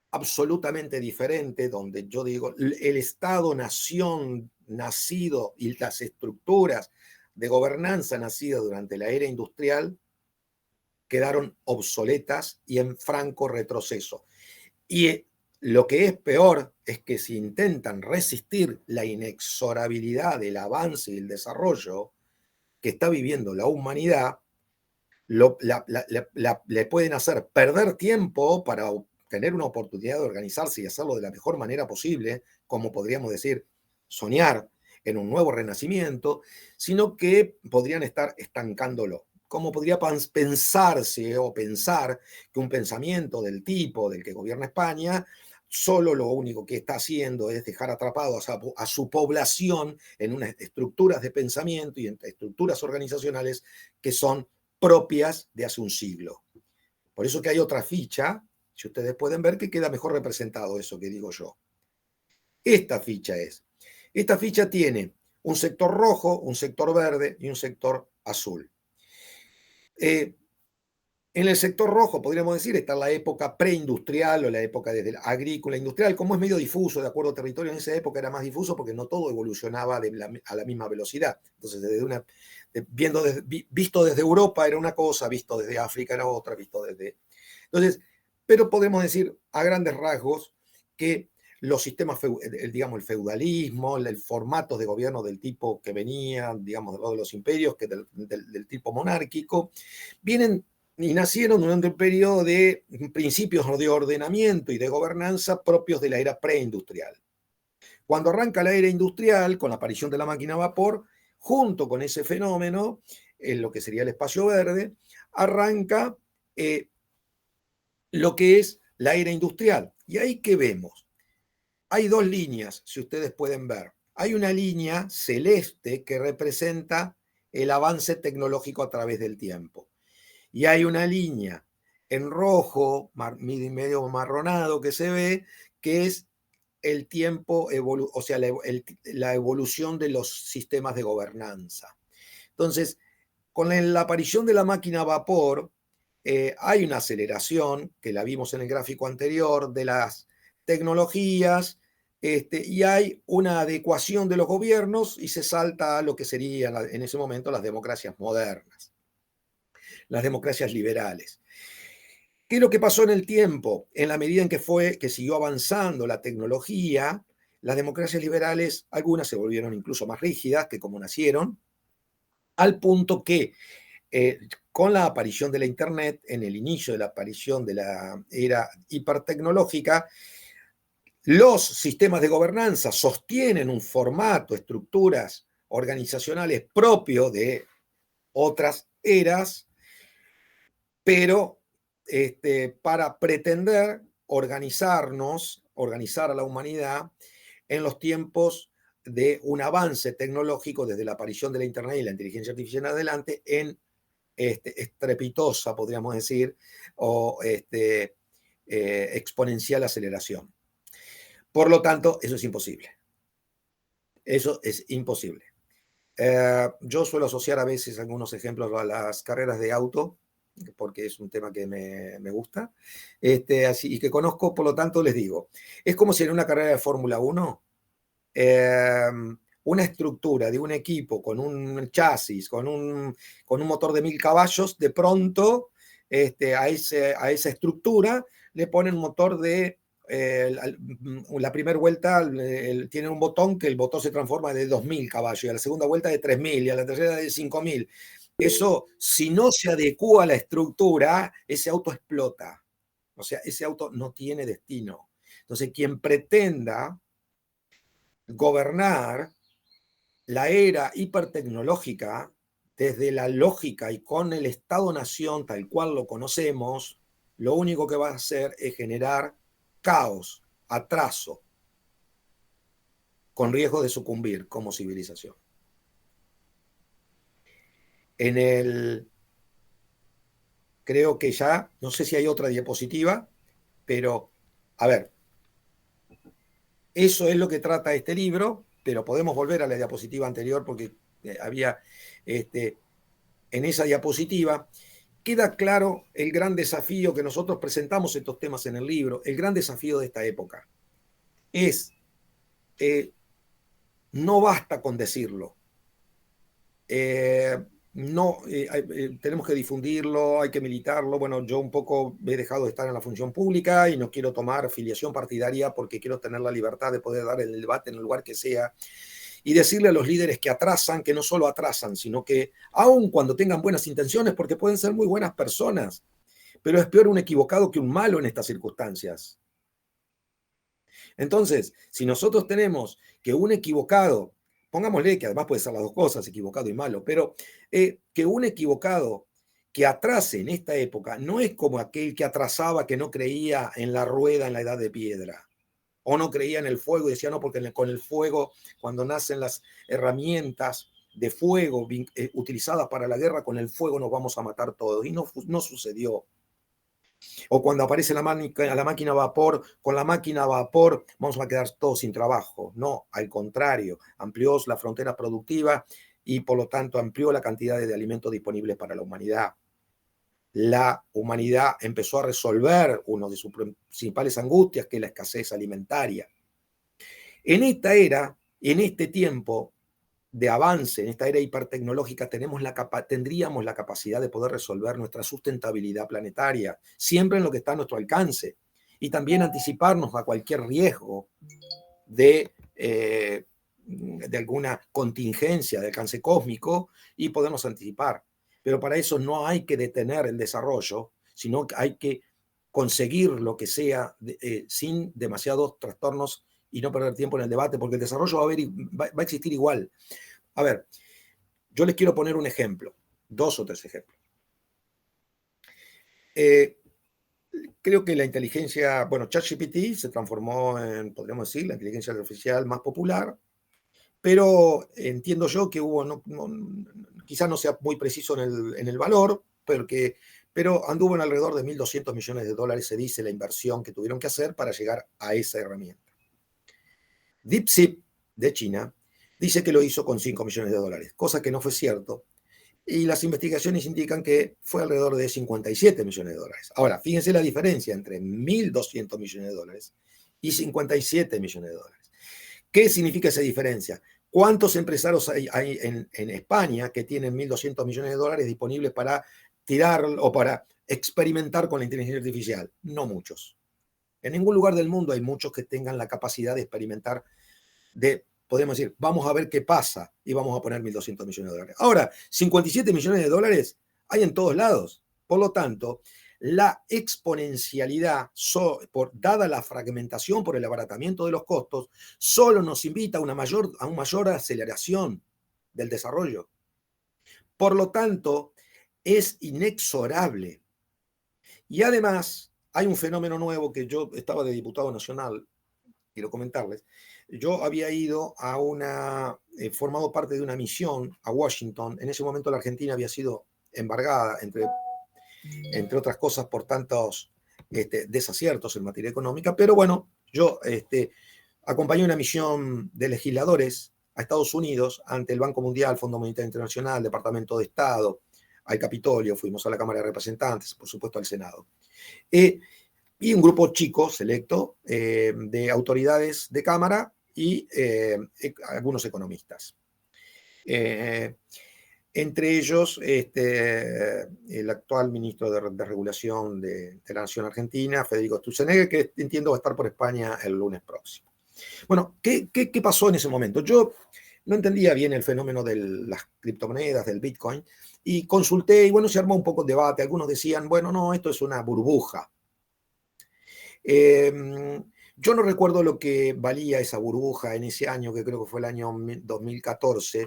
absolutamente diferente, donde yo digo, el Estado-nación nacido y las estructuras de gobernanza nacidas durante la era industrial quedaron obsoletas y en franco retroceso. Y lo que es peor es que si intentan resistir la inexorabilidad del avance y el desarrollo que está viviendo la humanidad, le pueden hacer perder tiempo para tener una oportunidad de organizarse y hacerlo de la mejor manera posible, como podríamos decir, soñar en un nuevo renacimiento, sino que podrían estar estancándolo. ¿Cómo podría pensarse o pensar que un pensamiento del tipo del que gobierna España solo lo único que está haciendo es dejar atrapado a su población en unas estructuras de pensamiento y en estructuras organizacionales que son propias de hace un siglo? Por eso que hay otra ficha, si ustedes pueden ver, que queda mejor representado eso que digo yo. Esta ficha tiene un sector rojo, un sector verde y un sector azul. En el sector rojo, podríamos decir, está la época preindustrial o la época desde la agrícola industrial, como es medio difuso, de acuerdo a territorio, en esa época era más difuso porque no todo evolucionaba a la misma velocidad. Entonces, visto desde Europa era una cosa, visto desde África era otra, visto desde... Entonces, pero podemos decir a grandes rasgos que los sistemas, digamos, el feudalismo, el formato de gobierno del tipo que venía, digamos, de los imperios, que del tipo monárquico, vienen y nacieron durante un periodo de principios de ordenamiento y de gobernanza propios de la era preindustrial. Cuando arranca la era industrial, con la aparición de la máquina a vapor, junto con ese fenómeno, en lo que sería el espacio verde, arranca lo que es la era industrial. ¿Y ahí qué vemos? Hay dos líneas, si ustedes pueden ver. Hay una línea celeste que representa el avance tecnológico a través del tiempo. Y hay una línea en rojo, medio marronado que se ve, que es el tiempo, o sea, la evolución de los sistemas de gobernanza. Entonces, con la aparición de la máquina a vapor, hay una aceleración, que la vimos en el gráfico anterior, de las tecnologías, y hay una adecuación de los gobiernos y se salta a lo que serían en ese momento las democracias modernas, las democracias liberales. ¿Qué es lo que pasó en el tiempo? En la medida en que siguió avanzando la tecnología, las democracias liberales, algunas se volvieron incluso más rígidas que como nacieron, al punto que con la aparición de la Internet, en el inicio de la aparición de la era hipertecnológica, los sistemas de gobernanza sostienen un formato, estructuras organizacionales propio de otras eras, pero para pretender organizarnos, organizar a la humanidad en los tiempos de un avance tecnológico desde la aparición de la Internet y la inteligencia artificial en adelante en estrepitosa, podríamos decir, o exponencial aceleración. Por lo tanto, eso es imposible. Eso es imposible. Yo suelo asociar a veces algunos ejemplos a las carreras de auto, porque es un tema que me gusta, así, y que conozco, por lo tanto les digo, es como si en una carrera de Fórmula 1, una estructura de un equipo con un chasis, con un motor de 1000 caballos, de pronto a esa estructura le ponen un motor de la primera vuelta tiene un botón que el botón se transforma de 2000 caballos, y a la segunda vuelta de 3000 y a la tercera de 5000. Eso, si no se adecua a la estructura, ese auto explota. O sea, ese auto no tiene destino. Entonces, quien pretenda gobernar la era hipertecnológica desde la lógica y con el Estado-nación tal cual lo conocemos, lo único que va a hacer es generar caos, atraso, con riesgo de sucumbir como civilización. Creo que ya, no sé si hay otra diapositiva, pero a ver, eso es lo que trata este libro, pero podemos volver a la diapositiva anterior porque había en esa diapositiva queda claro el gran desafío que nosotros presentamos estos temas en el libro. El gran desafío de esta época es, no basta con decirlo. Tenemos que difundirlo, hay que militarlo. Bueno, yo un poco he dejado de estar en la función pública y no quiero tomar filiación partidaria porque quiero tener la libertad de poder dar el debate en el lugar que sea y decirle a los líderes que atrasan, que no solo atrasan, sino que aun cuando tengan buenas intenciones, porque pueden ser muy buenas personas, pero es peor un equivocado que un malo en estas circunstancias. Entonces, si nosotros tenemos que un equivocado, pongámosle que además puede ser las dos cosas, equivocado y malo, pero que un equivocado que atrase en esta época no es como aquel que atrasaba, que no creía en la rueda en la edad de piedra, o no creía en el fuego y decía, no, porque con el fuego, cuando nacen las herramientas de fuego utilizadas para la guerra, con el fuego nos vamos a matar todos. Y no sucedió. O cuando aparece la máquina a vapor, con la máquina a vapor vamos a quedar todos sin trabajo. No, al contrario, amplió la frontera productiva y por lo tanto amplió la cantidad de alimentos disponibles para la humanidad. La humanidad empezó a resolver una de sus principales angustias, que es la escasez alimentaria. En esta era, en este tiempo de avance, en esta era hipertecnológica, tendríamos la capacidad de poder resolver nuestra sustentabilidad planetaria, siempre en lo que está a nuestro alcance, y también anticiparnos a cualquier riesgo de alguna contingencia de alcance cósmico y podernos anticipar. Pero para eso no hay que detener el desarrollo, sino que hay que conseguir lo que sea sin demasiados trastornos y no perder tiempo en el debate, porque el desarrollo va a existir igual. A ver, yo les quiero poner un ejemplo, 2 o 3 ejemplos. creo que la inteligencia, bueno, ChatGPT se transformó en, podríamos decir, la inteligencia artificial más popular, pero entiendo yo que hubo, quizás no sea muy preciso en el valor, pero anduvo en alrededor de 1.200 millones de dólares, se dice, la inversión que tuvieron que hacer para llegar a esa herramienta. DeepSeek, de China, dice que lo hizo con 5 millones de dólares, cosa que no fue cierto. Y las investigaciones indican que fue alrededor de 57 millones de dólares. Ahora, fíjense la diferencia entre 1.200 millones de dólares y 57 millones de dólares. ¿Qué significa esa diferencia? ¿Cuántos empresarios hay en España que tienen 1.200 millones de dólares disponibles para tirar o para experimentar con la inteligencia artificial? No muchos. En ningún lugar del mundo hay muchos que tengan la capacidad de experimentar, podemos decir, vamos a ver qué pasa y vamos a poner 1.200 millones de dólares. Ahora, 57 millones de dólares hay en todos lados. Por lo tanto, la exponencialidad, dada la fragmentación por el abaratamiento de los costos, solo nos invita a una mayor aceleración del desarrollo. Por lo tanto, es inexorable. Y además, hay un fenómeno nuevo que yo estaba de diputado nacional, quiero comentarles. Yo había ido formado parte de una misión a Washington. En ese momento la Argentina había sido embargada, entre otras cosas, por tantos desaciertos en materia económica. Pero bueno, yo acompañé una misión de legisladores a Estados Unidos ante el Banco Mundial, Fondo Monetario Internacional, Departamento de Estado, al Capitolio, fuimos a la Cámara de Representantes, por supuesto al Senado. Y un grupo chico, selecto, de autoridades de Cámara y algunos economistas. Entre ellos, el actual ministro de Regulación de la Nación Argentina, Federico Sturzenegger, que entiendo va a estar por España el lunes próximo. Bueno, ¿qué pasó en ese momento? Yo no entendía bien el fenómeno de las criptomonedas, del Bitcoin, y consulté, y bueno, se armó un poco de debate. Algunos decían, bueno, no, esto es una burbuja. Yo no recuerdo lo que valía esa burbuja en ese año, que creo que fue el año 2014,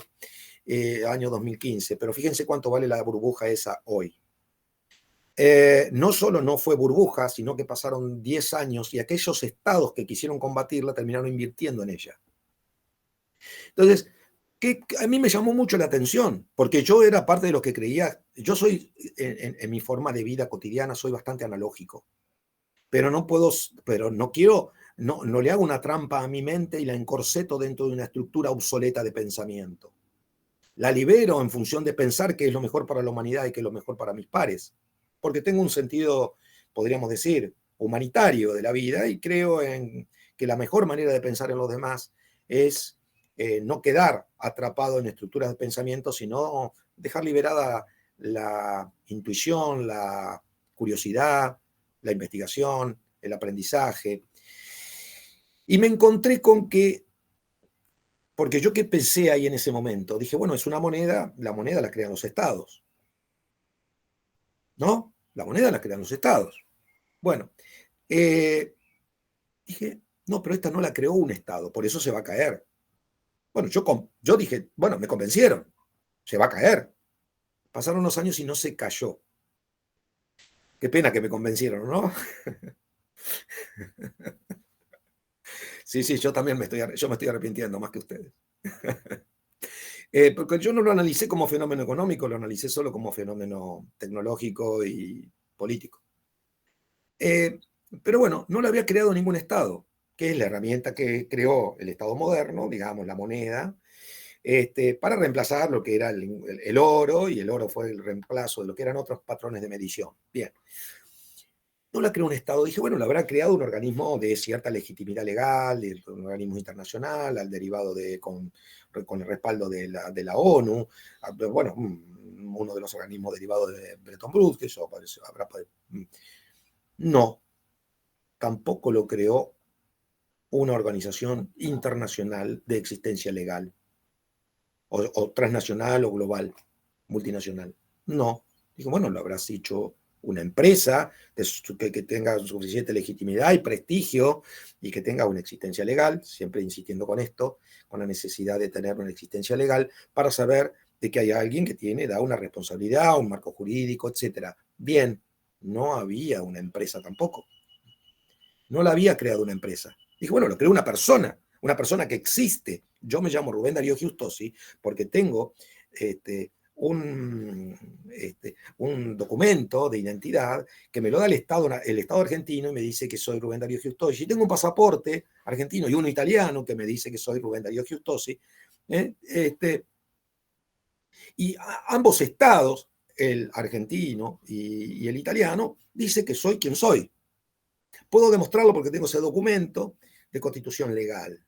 año 2015, pero fíjense cuánto vale la burbuja esa hoy. No solo no fue burbuja, sino que pasaron 10 años y aquellos estados que quisieron combatirla terminaron invirtiendo en ella. Entonces, a mí me llamó mucho la atención, porque yo era parte de los que creía, yo soy, en mi forma de vida cotidiana, soy bastante analógico, pero no quiero, no le hago una trampa a mi mente y la encorseto dentro de una estructura obsoleta de pensamiento. La libero en función de pensar qué es lo mejor para la humanidad y qué es lo mejor para mis pares, porque tengo un sentido, podríamos decir, humanitario de la vida y creo en que la mejor manera de pensar en los demás es no quedar atrapado en estructuras de pensamiento, sino dejar liberada la intuición, la curiosidad, la investigación, el aprendizaje. Y me encontré con que, porque yo qué pensé ahí en ese momento, dije, bueno, es una moneda, la moneda la crean los estados, ¿no? La moneda la crean los estados. Bueno, dije, no, pero esta no la creó un estado, por eso se va a caer. Bueno, yo dije, bueno, me convencieron, se va a caer. Pasaron unos años y no se cayó. Qué pena que me convencieron, ¿no? Sí, yo también me estoy arrepintiendo más que ustedes. Porque yo no lo analicé como fenómeno económico, lo analicé solo como fenómeno tecnológico y político. Pero bueno, no lo había creado ningún Estado, que es la herramienta que creó el Estado moderno, digamos, la moneda, para reemplazar lo que era el oro, y el oro fue el reemplazo de lo que eran otros patrones de medición. Bien. No la creó un Estado, dije, bueno, la habrá creado un organismo de cierta legitimidad legal, un organismo internacional, al derivado con el respaldo de la ONU, bueno, uno de los organismos derivados de Bretton Woods, que eso habrá. No, tampoco lo creó una organización internacional de existencia legal, o transnacional o global, multinacional. No, digo, bueno, lo habrás hecho una empresa que tenga suficiente legitimidad y prestigio y que tenga una existencia legal, siempre insistiendo con esto, con la necesidad de tener una existencia legal para saber de que hay alguien que da una responsabilidad, un marco jurídico, etc. Bien, no había una empresa tampoco. No la había creado una empresa. Dije, bueno, lo creó una persona que existe. Yo me llamo Rubén Darío Giustosi porque tengo un documento de identidad que me lo da el Estado argentino y me dice que soy Rubén Darío Giustosi. Y tengo un pasaporte argentino y uno italiano que me dice que soy Rubén Darío Giustosi. Y ambos estados, el argentino y el italiano, dice que soy quien soy. Puedo demostrarlo porque tengo ese documento de constitución legal.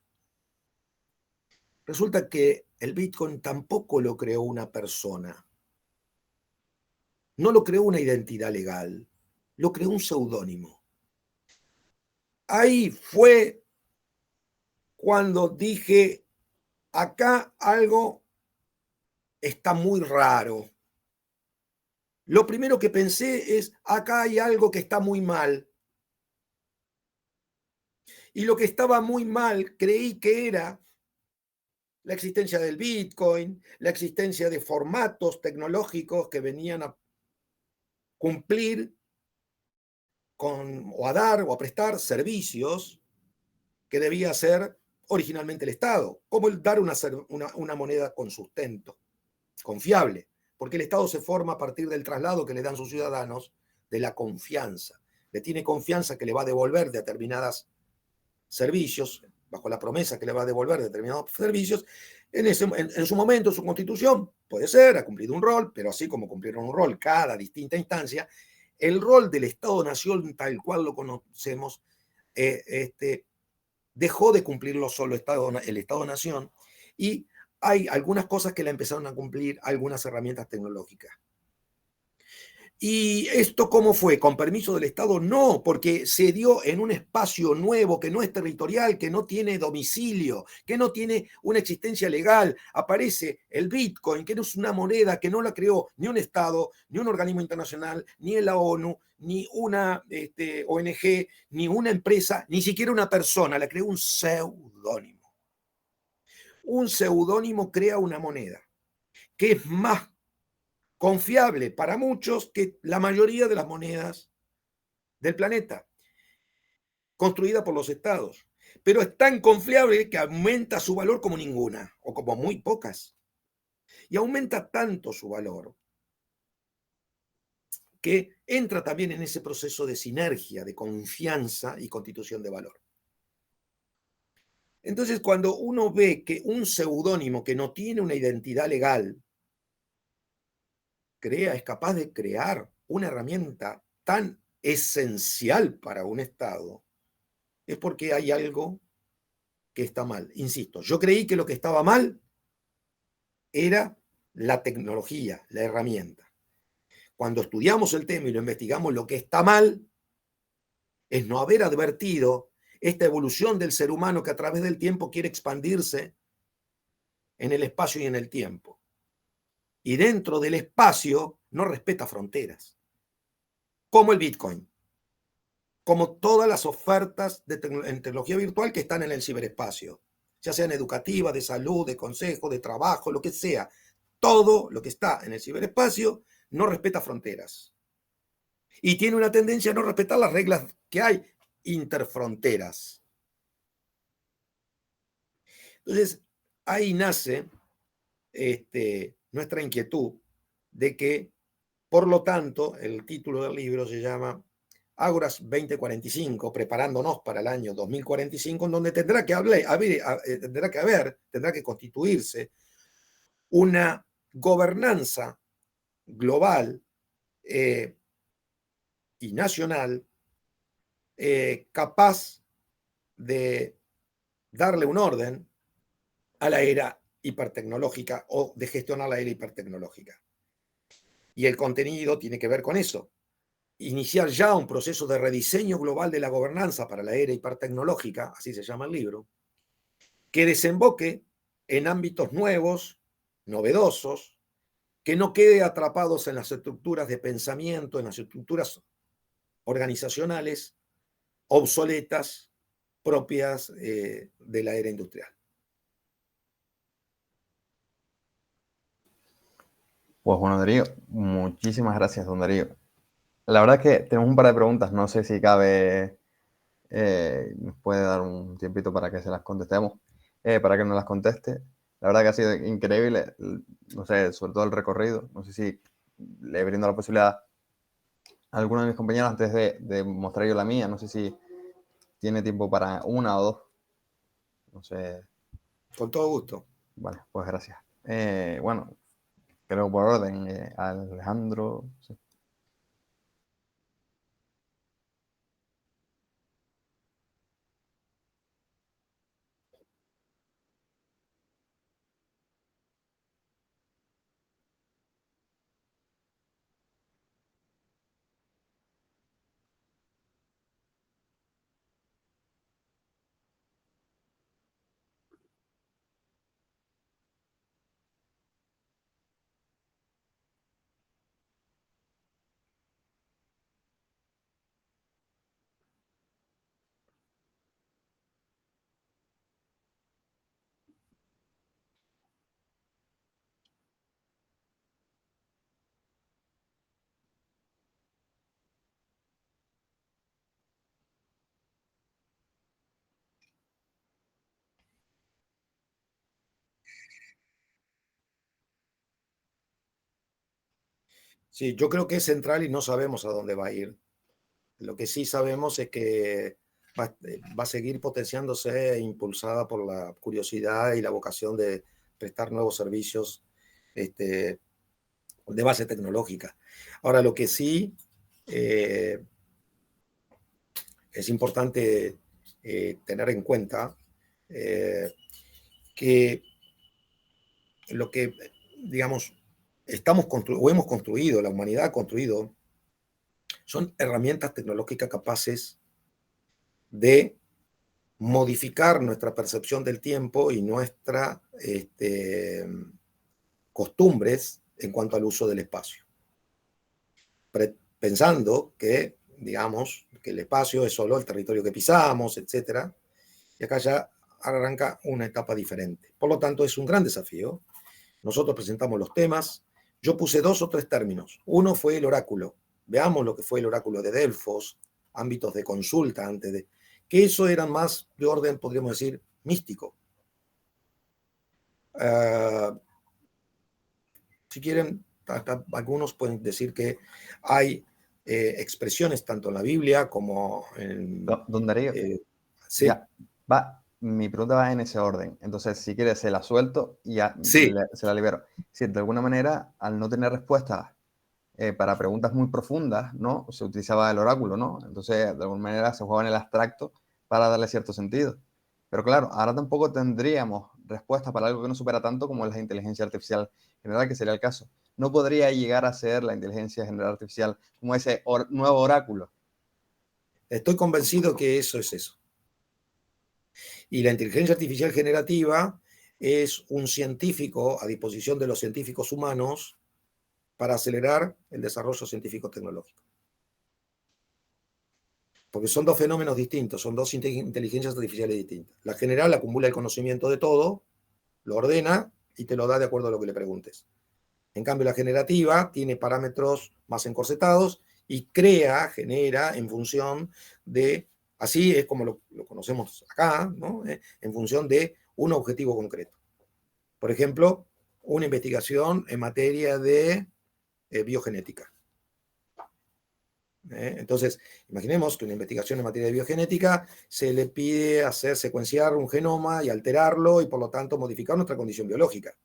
Resulta que el Bitcoin tampoco lo creó una persona. No lo creó una identidad legal. Lo creó un seudónimo. Ahí fue cuando dije, acá algo está muy raro. Lo primero que pensé es, acá hay algo que está muy mal. Y lo que estaba muy mal creí que era la existencia del Bitcoin, la existencia de formatos tecnológicos que venían a cumplir o a dar o a prestar servicios que debía hacer originalmente el Estado, como el dar una moneda con sustento, confiable, porque el Estado se forma a partir del traslado que le dan sus ciudadanos de la confianza. Le tiene confianza que le va a devolver determinados servicios, bajo la promesa que le va a devolver determinados servicios, en su momento, su constitución, puede ser, ha cumplido un rol, pero así como cumplieron un rol cada distinta instancia, el rol del Estado-Nación, tal cual lo conocemos, dejó de cumplirlo solo el Estado-Nación y hay algunas cosas que la empezaron a cumplir algunas herramientas tecnológicas. ¿Y esto cómo fue? ¿Con permiso del Estado? No, porque se dio en un espacio nuevo que no es territorial, que no tiene domicilio, que no tiene una existencia legal. Aparece el Bitcoin, que no es una moneda que no la creó ni un Estado, ni un organismo internacional, ni la ONU, ni una ONG, ni una empresa, ni siquiera una persona, la creó un seudónimo. Un seudónimo crea una moneda que es más confiable para muchos que la mayoría de las monedas del planeta, construida por los estados. Pero es tan confiable que aumenta su valor como ninguna, o como muy pocas. Y aumenta tanto su valor que entra también en ese proceso de sinergia, de confianza y constitución de valor. Entonces, cuando uno ve que un seudónimo que no tiene una identidad legal es capaz de crear una herramienta tan esencial para un Estado, es porque hay algo que está mal. Insisto, yo creí que lo que estaba mal era la tecnología, la herramienta. Cuando estudiamos el tema y lo investigamos, lo que está mal es no haber advertido esta evolución del ser humano que a través del tiempo quiere expandirse en el espacio y en el tiempo. Y dentro del espacio no respeta fronteras, como el Bitcoin, como todas las ofertas en tecnología virtual que están en el ciberespacio, ya sean educativas, de salud, de consejo, de trabajo, lo que sea. Todo lo que está en el ciberespacio no respeta fronteras. Y tiene una tendencia a no respetar las reglas que hay interfronteras. Entonces, ahí nace nuestra inquietud de que, por lo tanto, el título del libro se llama Ágoras 2045, preparándonos para el año 2045, en donde tendrá que constituirse una gobernanza global y nacional capaz de darle un orden a la era hipertecnológica o de gestionar la era hipertecnológica. Y el contenido tiene que ver con eso. Iniciar ya un proceso de rediseño global de la gobernanza para la era hipertecnológica, así se llama el libro, que desemboque en ámbitos nuevos, novedosos, que no quede atrapados en las estructuras de pensamiento, en las estructuras organizacionales obsoletas propias de la era industrial. Pues bueno, Darío, muchísimas gracias, don Darío. La verdad es que tenemos un par de preguntas, no sé si cabe, nos puede dar un tiempito para que se las contestemos, para que nos las conteste. La verdad que ha sido increíble, no sé, sobre todo el recorrido. No sé si le brindo la posibilidad a alguno de mis compañeros antes de mostrar yo la mía. No sé si tiene tiempo para una o dos. No sé. Con todo gusto. Vale, pues gracias. Bueno, creo por orden, Alejandro. Sí. Sí, yo creo que es central y no sabemos a dónde va a ir. Lo que sí sabemos es que va a seguir potenciándose e impulsada por la curiosidad y la vocación de prestar nuevos servicios este, de base tecnológica. Ahora, lo que sí eh, es importante tener en cuenta eh, que lo que, digamos, o hemos construido, la humanidad ha construido, son herramientas tecnológicas capaces de modificar nuestra percepción del tiempo y nuestras costumbres en cuanto al uso del espacio. Pensando que, digamos, que el espacio es solo el territorio que pisamos, etcétera, y acá ya arranca una etapa diferente. Por lo tanto, es un gran desafío. Nosotros presentamos los temas. Yo puse 2 o 3 términos. Uno fue el oráculo. Veamos lo que fue el oráculo de Delfos, ámbitos de consulta antes de... Que eso eran más de orden, podríamos decir, místico. Si quieren, hasta algunos pueden decir que hay expresiones tanto en la Biblia como en... Don Darío, sí, ya, mi pregunta va en ese orden. Entonces, si quieres, se la suelto y ya sí, se la libero. Si de alguna manera, al no tener respuestas para preguntas muy profundas, ¿no? Se utilizaba el oráculo, ¿no? Entonces, de alguna manera se jugaba en el abstracto para darle cierto sentido. Pero claro, ahora tampoco tendríamos respuestas para algo que no supera tanto como es la inteligencia artificial general, que sería el caso. No podría llegar a ser la inteligencia general artificial como ese nuevo oráculo. estoy convencido que eso es eso. Y la inteligencia artificial generativa es un científico a disposición de los científicos humanos para acelerar el desarrollo científico-tecnológico. Porque son 2 fenómenos distintos, son 2 inteligencias artificiales distintas. La general acumula el conocimiento de todo, lo ordena y te lo da de acuerdo a lo que le preguntes. En cambio, la generativa tiene parámetros más encorsetados y genera en función de, así es como lo conocemos acá, ¿no? En función de un objetivo concreto. Por ejemplo, una investigación en materia de biogenética. Entonces, imaginemos que una investigación en materia de biogenética se le pide hacer secuenciar un genoma y alterarlo y por lo tanto modificar nuestra condición biológica.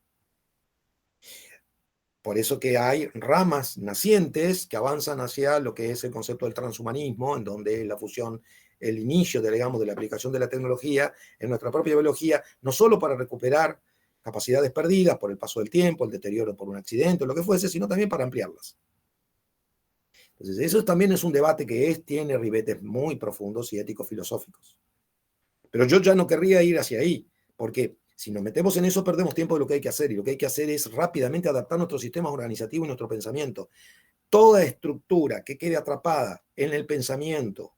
Por eso que hay ramas nacientes que avanzan hacia lo que es el concepto del transhumanismo, en donde la fusión, el inicio, digamos, de la aplicación de la tecnología en nuestra propia biología, no solo para recuperar capacidades perdidas por el paso del tiempo, el deterioro por un accidente o lo que fuese, sino también para ampliarlas. Entonces, eso también es un debate que tiene ribetes muy profundos y éticos-filosóficos. Pero yo ya no querría ir hacia ahí, porque si nos metemos en eso perdemos tiempo de lo que hay que hacer, y lo que hay que hacer es rápidamente adaptar nuestros sistemas organizativos y nuestro pensamiento. Toda estructura que quede atrapada en el pensamiento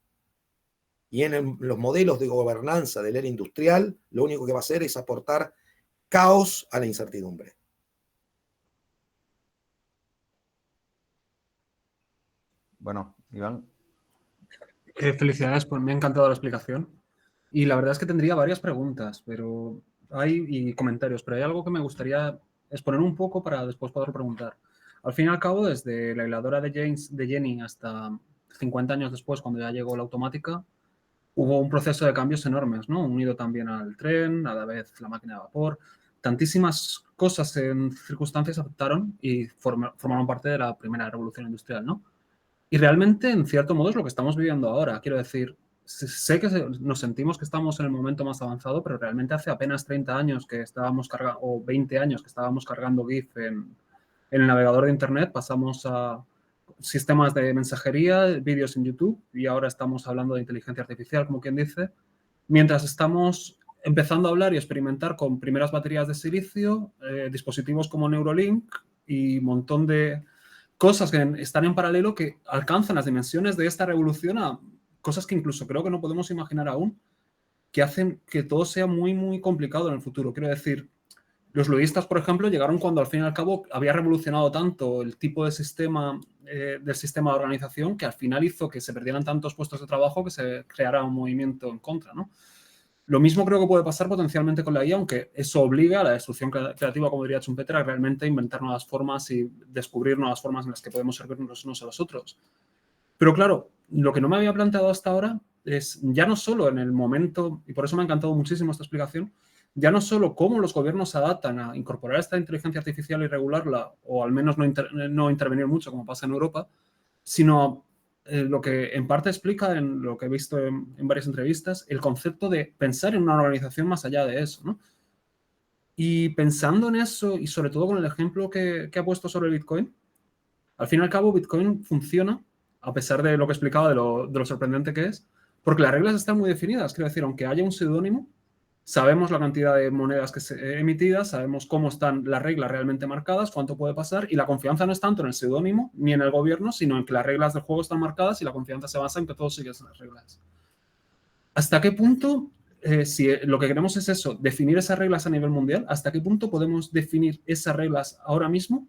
y en los modelos de gobernanza de la era industrial, lo único que va a hacer es aportar caos a la incertidumbre. Bueno, Iván. Felicidades, pues me ha encantado la explicación. Y la verdad es que tendría varias preguntas y comentarios, pero hay algo que me gustaría exponer un poco para después poder preguntar. Al fin y al cabo, desde la hiladora de Jenny hasta 50 años después, cuando ya llegó la automática, hubo un proceso de cambios enormes, ¿no? Unido también al tren, a la vez la máquina de vapor. Tantísimas cosas en circunstancias afectaron y formaron parte de la primera revolución industrial, ¿no? Y realmente, en cierto modo, es lo que estamos viviendo ahora. Quiero decir, sé que nos sentimos que estamos en el momento más avanzado, pero realmente hace apenas 30 años que estábamos cargando, o 20 años que estábamos cargando GIF en el navegador de Internet, pasamos a sistemas de mensajería, vídeos en YouTube, y ahora estamos hablando de inteligencia artificial, como quien dice, mientras estamos empezando a hablar y experimentar con primeras baterías de silicio, dispositivos como Neuralink y un montón de cosas que están en paralelo que alcanzan las dimensiones de esta revolución a cosas que incluso creo que no podemos imaginar aún, que hacen que todo sea muy, muy complicado en el futuro. Quiero decir, los luddistas, por ejemplo, llegaron cuando al fin y al cabo había revolucionado tanto el tipo de sistema del sistema de organización que al final hizo que se perdieran tantos puestos de trabajo que se creara un movimiento en contra, ¿no? Lo mismo creo que puede pasar potencialmente con la IA, aunque eso obliga a la destrucción creativa, como diría Schumpeter, a realmente inventar nuevas formas y descubrir nuevas formas en las que podemos servirnos los unos a los otros. Pero claro, lo que no me había planteado hasta ahora es ya no solo en el momento, y por eso me ha encantado muchísimo esta explicación, ya no solo cómo los gobiernos se adaptan a incorporar esta inteligencia artificial y regularla, o al menos no intervenir mucho, como pasa en Europa, sino lo que en parte explica, en lo que he visto en varias entrevistas, el concepto de pensar en una organización más allá de eso, ¿no? Y pensando en eso, y sobre todo con el ejemplo que ha puesto sobre Bitcoin, al fin y al cabo Bitcoin funciona, a pesar de lo que he explicado, de lo sorprendente que es, porque las reglas están muy definidas. Quiero decir, aunque haya un seudónimo, sabemos la cantidad de monedas que se emitidas, sabemos cómo están las reglas realmente marcadas, cuánto puede pasar, y la confianza no es tanto en el seudónimo ni en el gobierno, sino en que las reglas del juego están marcadas y la confianza se basa en que todos siguen las reglas. ¿Hasta qué punto, si lo que queremos es eso, definir esas reglas a nivel mundial, hasta qué punto podemos definir esas reglas ahora mismo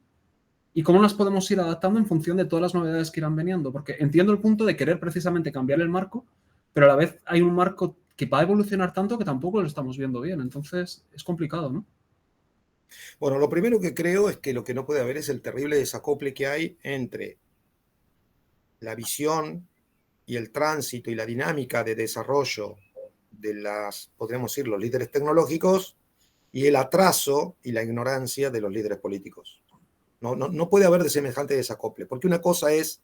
y cómo las podemos ir adaptando en función de todas las novedades que irán veniendo? Porque entiendo el punto de querer precisamente cambiar el marco, pero a la vez hay un marco que va a evolucionar tanto que tampoco lo estamos viendo bien. Entonces es complicado, ¿no? Bueno, lo primero que creo es que lo que no puede haber es el terrible desacople que hay entre la visión y el tránsito y la dinámica de desarrollo de podríamos decir, los líderes tecnológicos y el atraso y la ignorancia de los líderes políticos. No puede haber de semejante desacople, porque una cosa es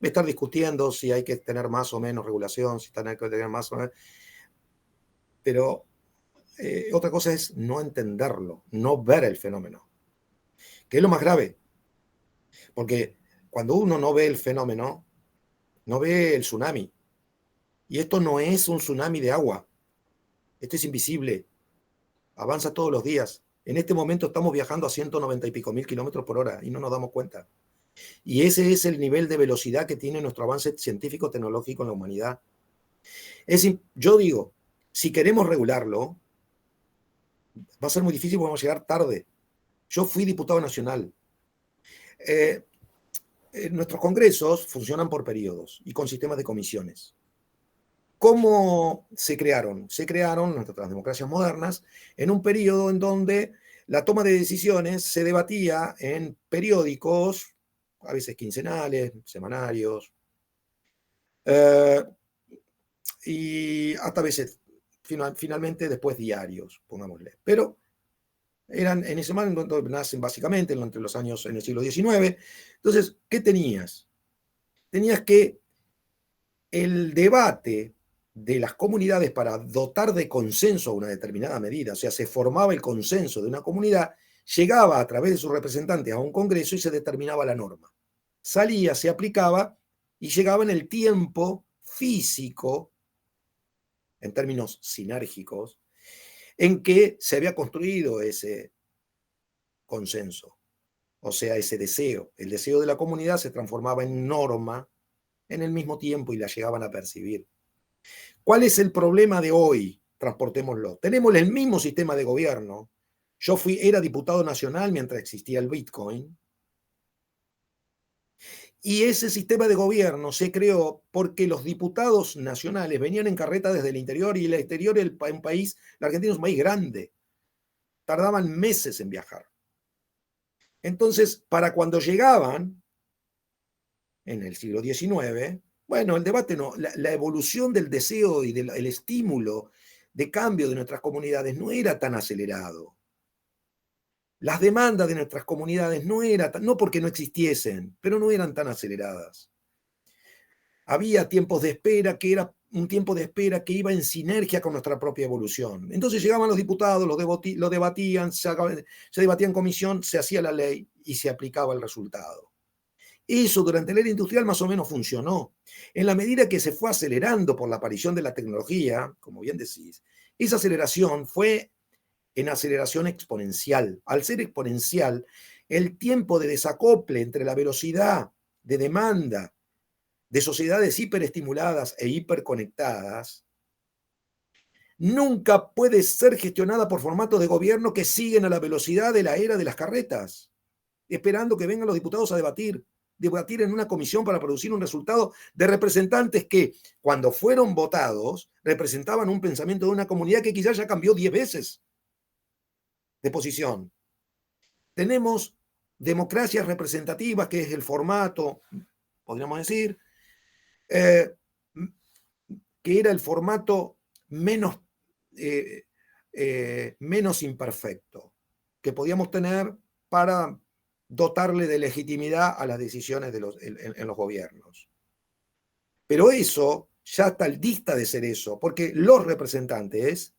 estar discutiendo si hay que tener más o menos regulación, si hay que tener más o menos, pero otra cosa es no entenderlo, no ver el fenómeno, que es lo más grave, porque cuando uno no ve el fenómeno, no ve el tsunami, y esto no es un tsunami de agua, esto es invisible, avanza todos los días. En este momento estamos viajando a 190 y pico mil kilómetros por hora y no nos damos cuenta. Y ese es el nivel de velocidad que tiene nuestro avance científico-tecnológico en la humanidad. Yo digo, si queremos regularlo, va a ser muy difícil porque vamos a llegar tarde. Yo fui diputado nacional. Nuestros congresos funcionan por periodos y con sistemas de comisiones. ¿Cómo se crearon? Se crearon nuestras democracias modernas en un periodo en donde la toma de decisiones se debatía en periódicos, a veces quincenales, semanarios, y hasta a veces, finalmente, después diarios, pongámosle. Pero eran en ese momento donde nacen básicamente entre los años en el siglo XIX. Entonces, ¿qué tenías? Tenías que el debate de las comunidades para dotar de consenso a una determinada medida, o sea, se formaba el consenso de una comunidad, llegaba a través de sus representantes a un congreso y se determinaba la norma. Salía, se aplicaba y llegaba en el tiempo físico, en términos sinérgicos, en que se había construido ese consenso, o sea, ese deseo. El deseo de la comunidad se transformaba en norma en el mismo tiempo y la llegaban a percibir. ¿Cuál es el problema de hoy? Transportémoslo. Tenemos el mismo sistema de gobierno. Yo era diputado nacional mientras existía el Bitcoin. Y ese sistema de gobierno se creó porque los diputados nacionales venían en carreta desde el interior, y el exterior, un país, la Argentina es un país grande, tardaban meses en viajar. Entonces, para cuando llegaban, en el siglo XIX, bueno, el debate no, la evolución del deseo y del estímulo de cambio de nuestras comunidades no era tan acelerado. Las demandas de nuestras comunidades no porque no existiesen, pero no eran tan aceleradas. Había tiempos de espera que era un tiempo de espera que iba en sinergia con nuestra propia evolución. Entonces llegaban los diputados, lo debatían, se debatía en comisión, se hacía la ley y se aplicaba el resultado. Eso durante la era industrial más o menos funcionó. En la medida que se fue acelerando por la aparición de la tecnología, como bien decís, esa aceleración fue en aceleración exponencial. Al ser exponencial, el tiempo de desacople entre la velocidad de demanda de sociedades hiperestimuladas e hiperconectadas nunca puede ser gestionada por formatos de gobierno que siguen a la velocidad de la era de las carretas, esperando que vengan los diputados a debatir en una comisión para producir un resultado de representantes que, cuando fueron votados, representaban un pensamiento de una comunidad que quizás ya cambió 10 veces de posición. Tenemos democracias representativas, que es el formato, podríamos decir, que era el formato menos imperfecto que podíamos tener para dotarle de legitimidad a las decisiones en los gobiernos. Pero eso ya está dista de ser eso, porque los representantes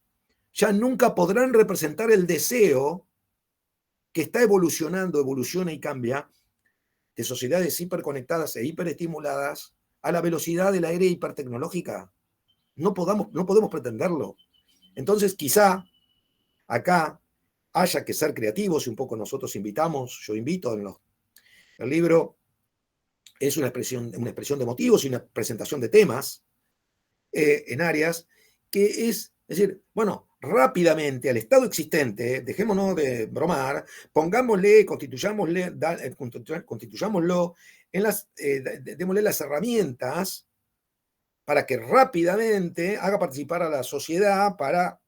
ya nunca podrán representar el deseo que está evoluciona y cambia de sociedades hiperconectadas e hiperestimuladas a la velocidad de la era hipertecnológica. No podemos pretenderlo. Entonces, quizá acá haya que ser creativos, y un poco nosotros yo invito el libro es una expresión de motivos y una presentación de temas en áreas que es decir, bueno, rápidamente al estado existente, dejémonos de bromar, pongámosle, constituyámoslo, démosle las herramientas para que rápidamente haga participar a la sociedad para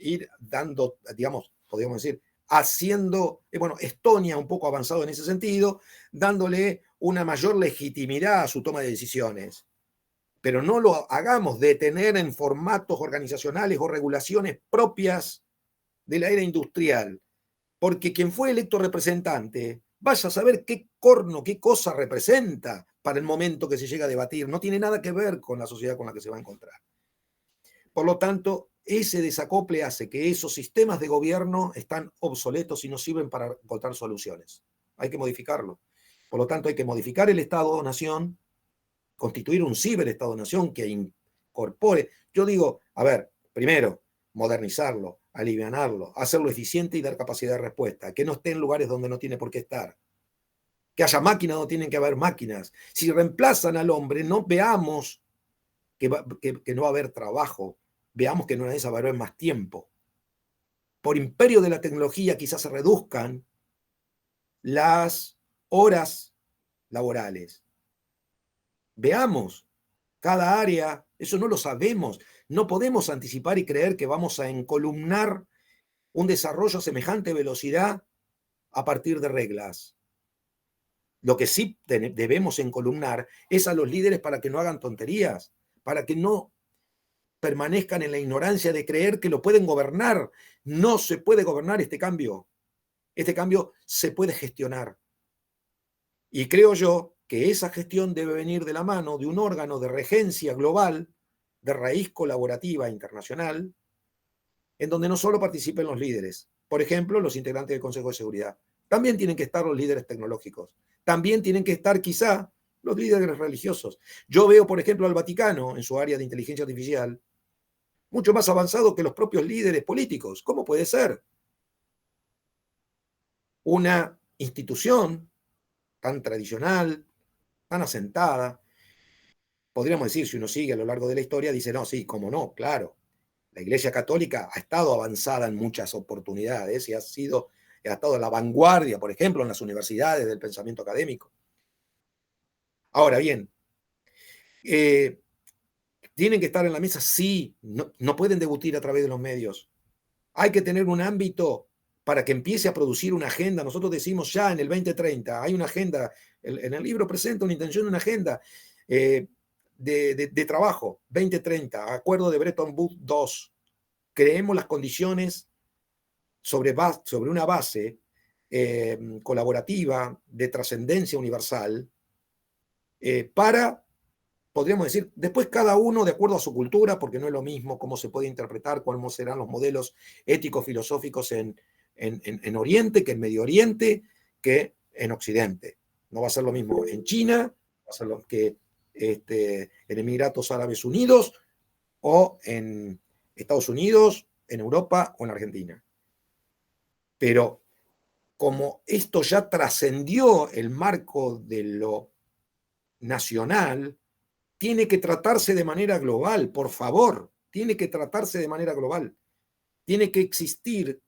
ir dando, digamos, podríamos decir, haciendo, bueno, Estonia un poco avanzado en ese sentido, dándole una mayor legitimidad a su toma de decisiones. Pero no lo hagamos de tener en formatos organizacionales o regulaciones propias de la era industrial, porque quien fue electo representante, vaya a saber qué cosa representa para el momento que se llega a debatir. No tiene nada que ver con la sociedad con la que se va a encontrar. Por lo tanto, ese desacople hace que esos sistemas de gobierno están obsoletos y no sirven para encontrar soluciones. Hay que modificarlo. Por lo tanto, hay que modificar el Estado-Nación, constituir un ciberestado-nación que incorpore. Yo digo, a ver, primero, modernizarlo, alivianarlo, hacerlo eficiente y dar capacidad de respuesta, que no esté en lugares donde no tiene por qué estar. Que haya máquinas donde tienen que haber máquinas. Si reemplazan al hombre, no veamos que no va a haber trabajo, veamos que en una de esas va a haber más tiempo. Por imperio de la tecnología quizás se reduzcan las horas laborales. Veamos cada área, eso no lo sabemos. No podemos anticipar y creer que vamos a encolumnar un desarrollo a semejante velocidad a partir de reglas. Lo que sí debemos encolumnar es a los líderes para que no hagan tonterías, para que no permanezcan en la ignorancia de creer que lo pueden gobernar. No se puede gobernar este cambio. Este cambio se puede gestionar. Y creo yo que esa gestión debe venir de la mano de un órgano de regencia global, de raíz colaborativa internacional, en donde no solo participen los líderes, por ejemplo, los integrantes del Consejo de Seguridad. También tienen que estar los líderes tecnológicos. También tienen que estar quizá los líderes religiosos. Yo veo, por ejemplo, al Vaticano en su área de inteligencia artificial mucho más avanzado que los propios líderes políticos. ¿Cómo puede ser? Una institución tan tradicional, tan asentada, podríamos decir, si uno sigue a lo largo de la historia, dice, no, sí, cómo no, claro. La Iglesia Católica ha estado avanzada en muchas oportunidades y ha estado a la vanguardia, por ejemplo, en las universidades del pensamiento académico. Ahora bien, ¿tienen que estar en la mesa? Sí, no pueden debutir a través de los medios. Hay que tener un ámbito para que empiece a producir una agenda. Nosotros decimos ya en el 2030, hay una agenda, en el libro presenta una intención, una agenda de trabajo, 2030, acuerdo de Bretton Woods 2. Creemos las condiciones sobre una base colaborativa de trascendencia universal para, podríamos decir, después cada uno de acuerdo a su cultura, porque no es lo mismo cómo se puede interpretar, cuáles serán los modelos éticos filosóficos en Oriente que en Medio Oriente que en Occidente. No va a ser lo mismo en China, va a ser lo que en Emiratos Árabes Unidos o en Estados Unidos, en Europa o en Argentina. Pero como esto ya trascendió el marco de lo nacional, tiene que tratarse de manera global, por favor, tiene que tratarse de manera global. Tiene que existir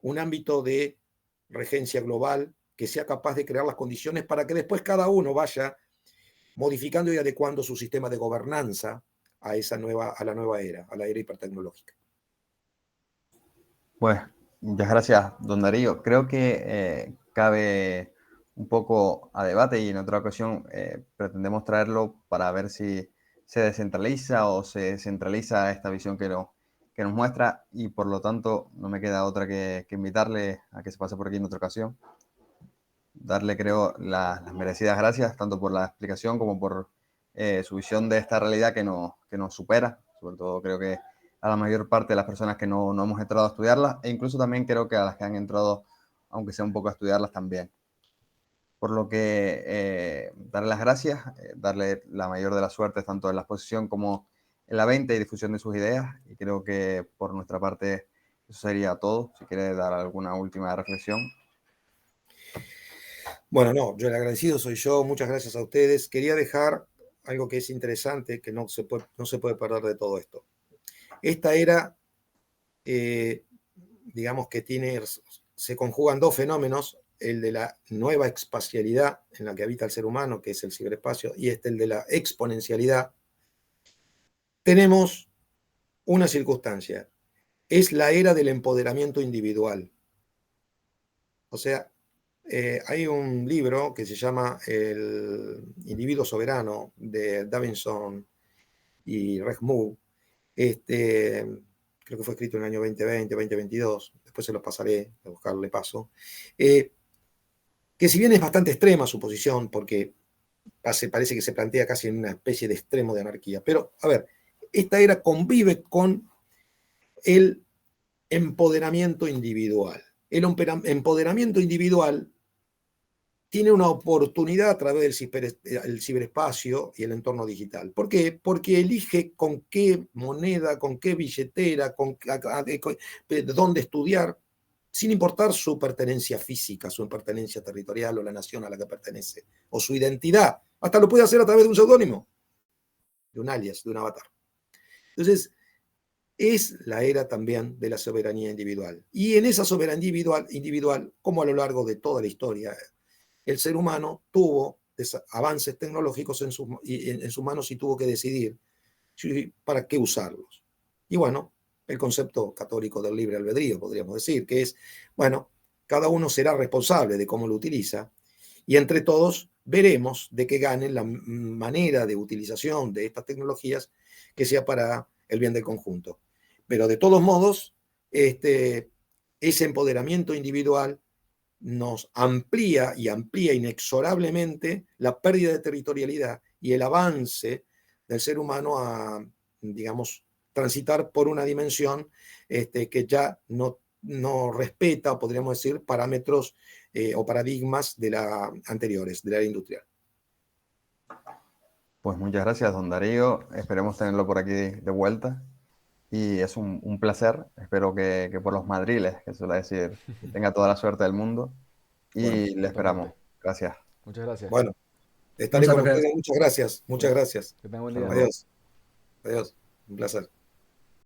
un ámbito de regencia global que sea capaz de crear las condiciones para que después cada uno vaya modificando y adecuando su sistema de gobernanza a la nueva era, a la era hipertecnológica. Pues muchas gracias, don Darío. Creo que cabe un poco a debate y en otra ocasión pretendemos traerlo para ver si se descentraliza o se centraliza esta visión que nos muestra y por lo tanto no me queda otra que invitarle a que se pase por aquí en otra ocasión. Darle, creo, las merecidas gracias tanto por la explicación como por su visión de esta realidad que nos supera. Sobre todo creo que a la mayor parte de las personas que no hemos entrado a estudiarlas e incluso también creo que a las que han entrado, aunque sea un poco a estudiarlas también. Por lo que darle las gracias, darle la mayor de las suertes tanto en la exposición como en la venta y difusión de sus ideas. Y creo que por nuestra parte eso sería todo. Si quiere dar alguna última reflexión. Bueno, no, yo el agradecido soy yo. Muchas gracias a ustedes. Quería dejar algo que es interesante, que no se puede perder de todo esto. Esta era, digamos que se conjugan dos fenómenos, el de la nueva espacialidad en la que habita el ser humano, que es el ciberespacio, y el de la exponencialidad. Tenemos una circunstancia, es la era del empoderamiento individual. O sea, hay un libro que se llama El individuo soberano de Davidson y Reg Moore. Creo que fue escrito en el año 2020, 2022. Después se los pasaré, a buscarle paso. Que si bien es bastante extrema su posición, porque parece que se plantea casi en una especie de extremo de anarquía. Pero, a ver, esta era convive con el empoderamiento individual. El empoderamiento individual tiene una oportunidad a través del ciberespacio y el entorno digital. ¿Por qué? Porque elige con qué moneda, con qué billetera, dónde estudiar, sin importar su pertenencia física, su pertenencia territorial o la nación a la que pertenece, o su identidad. Hasta lo puede hacer a través de un seudónimo, de un alias, de un avatar. Entonces, es la era también de la soberanía individual. Y en esa soberanía individual, como a lo largo de toda la historia, el ser humano tuvo avances tecnológicos en sus manos y tuvo que decidir para qué usarlos. Y bueno, el concepto católico del libre albedrío, podríamos decir, que es, bueno, cada uno será responsable de cómo lo utiliza y entre todos veremos de que ganen la manera de utilización de estas tecnologías que sea para el bien del conjunto. Pero de todos modos, ese empoderamiento individual nos amplía inexorablemente la pérdida de territorialidad y el avance del ser humano a, digamos, transitar por una dimensión que ya no respeta, podríamos decir, parámetros o paradigmas anteriores, de la era industrial. Pues muchas gracias, don Darío. Esperemos tenerlo por aquí de vuelta. Y es un placer. Espero que por los madriles, que suele decir, tenga toda la suerte del mundo. Y Bueno, le esperamos. Gracias. Muchas gracias. Bueno, estaré Muchas con gracias. ustedes. Muchas gracias. Muchas Bueno, gracias. que tengan buen día. Adiós. Adiós. Un placer.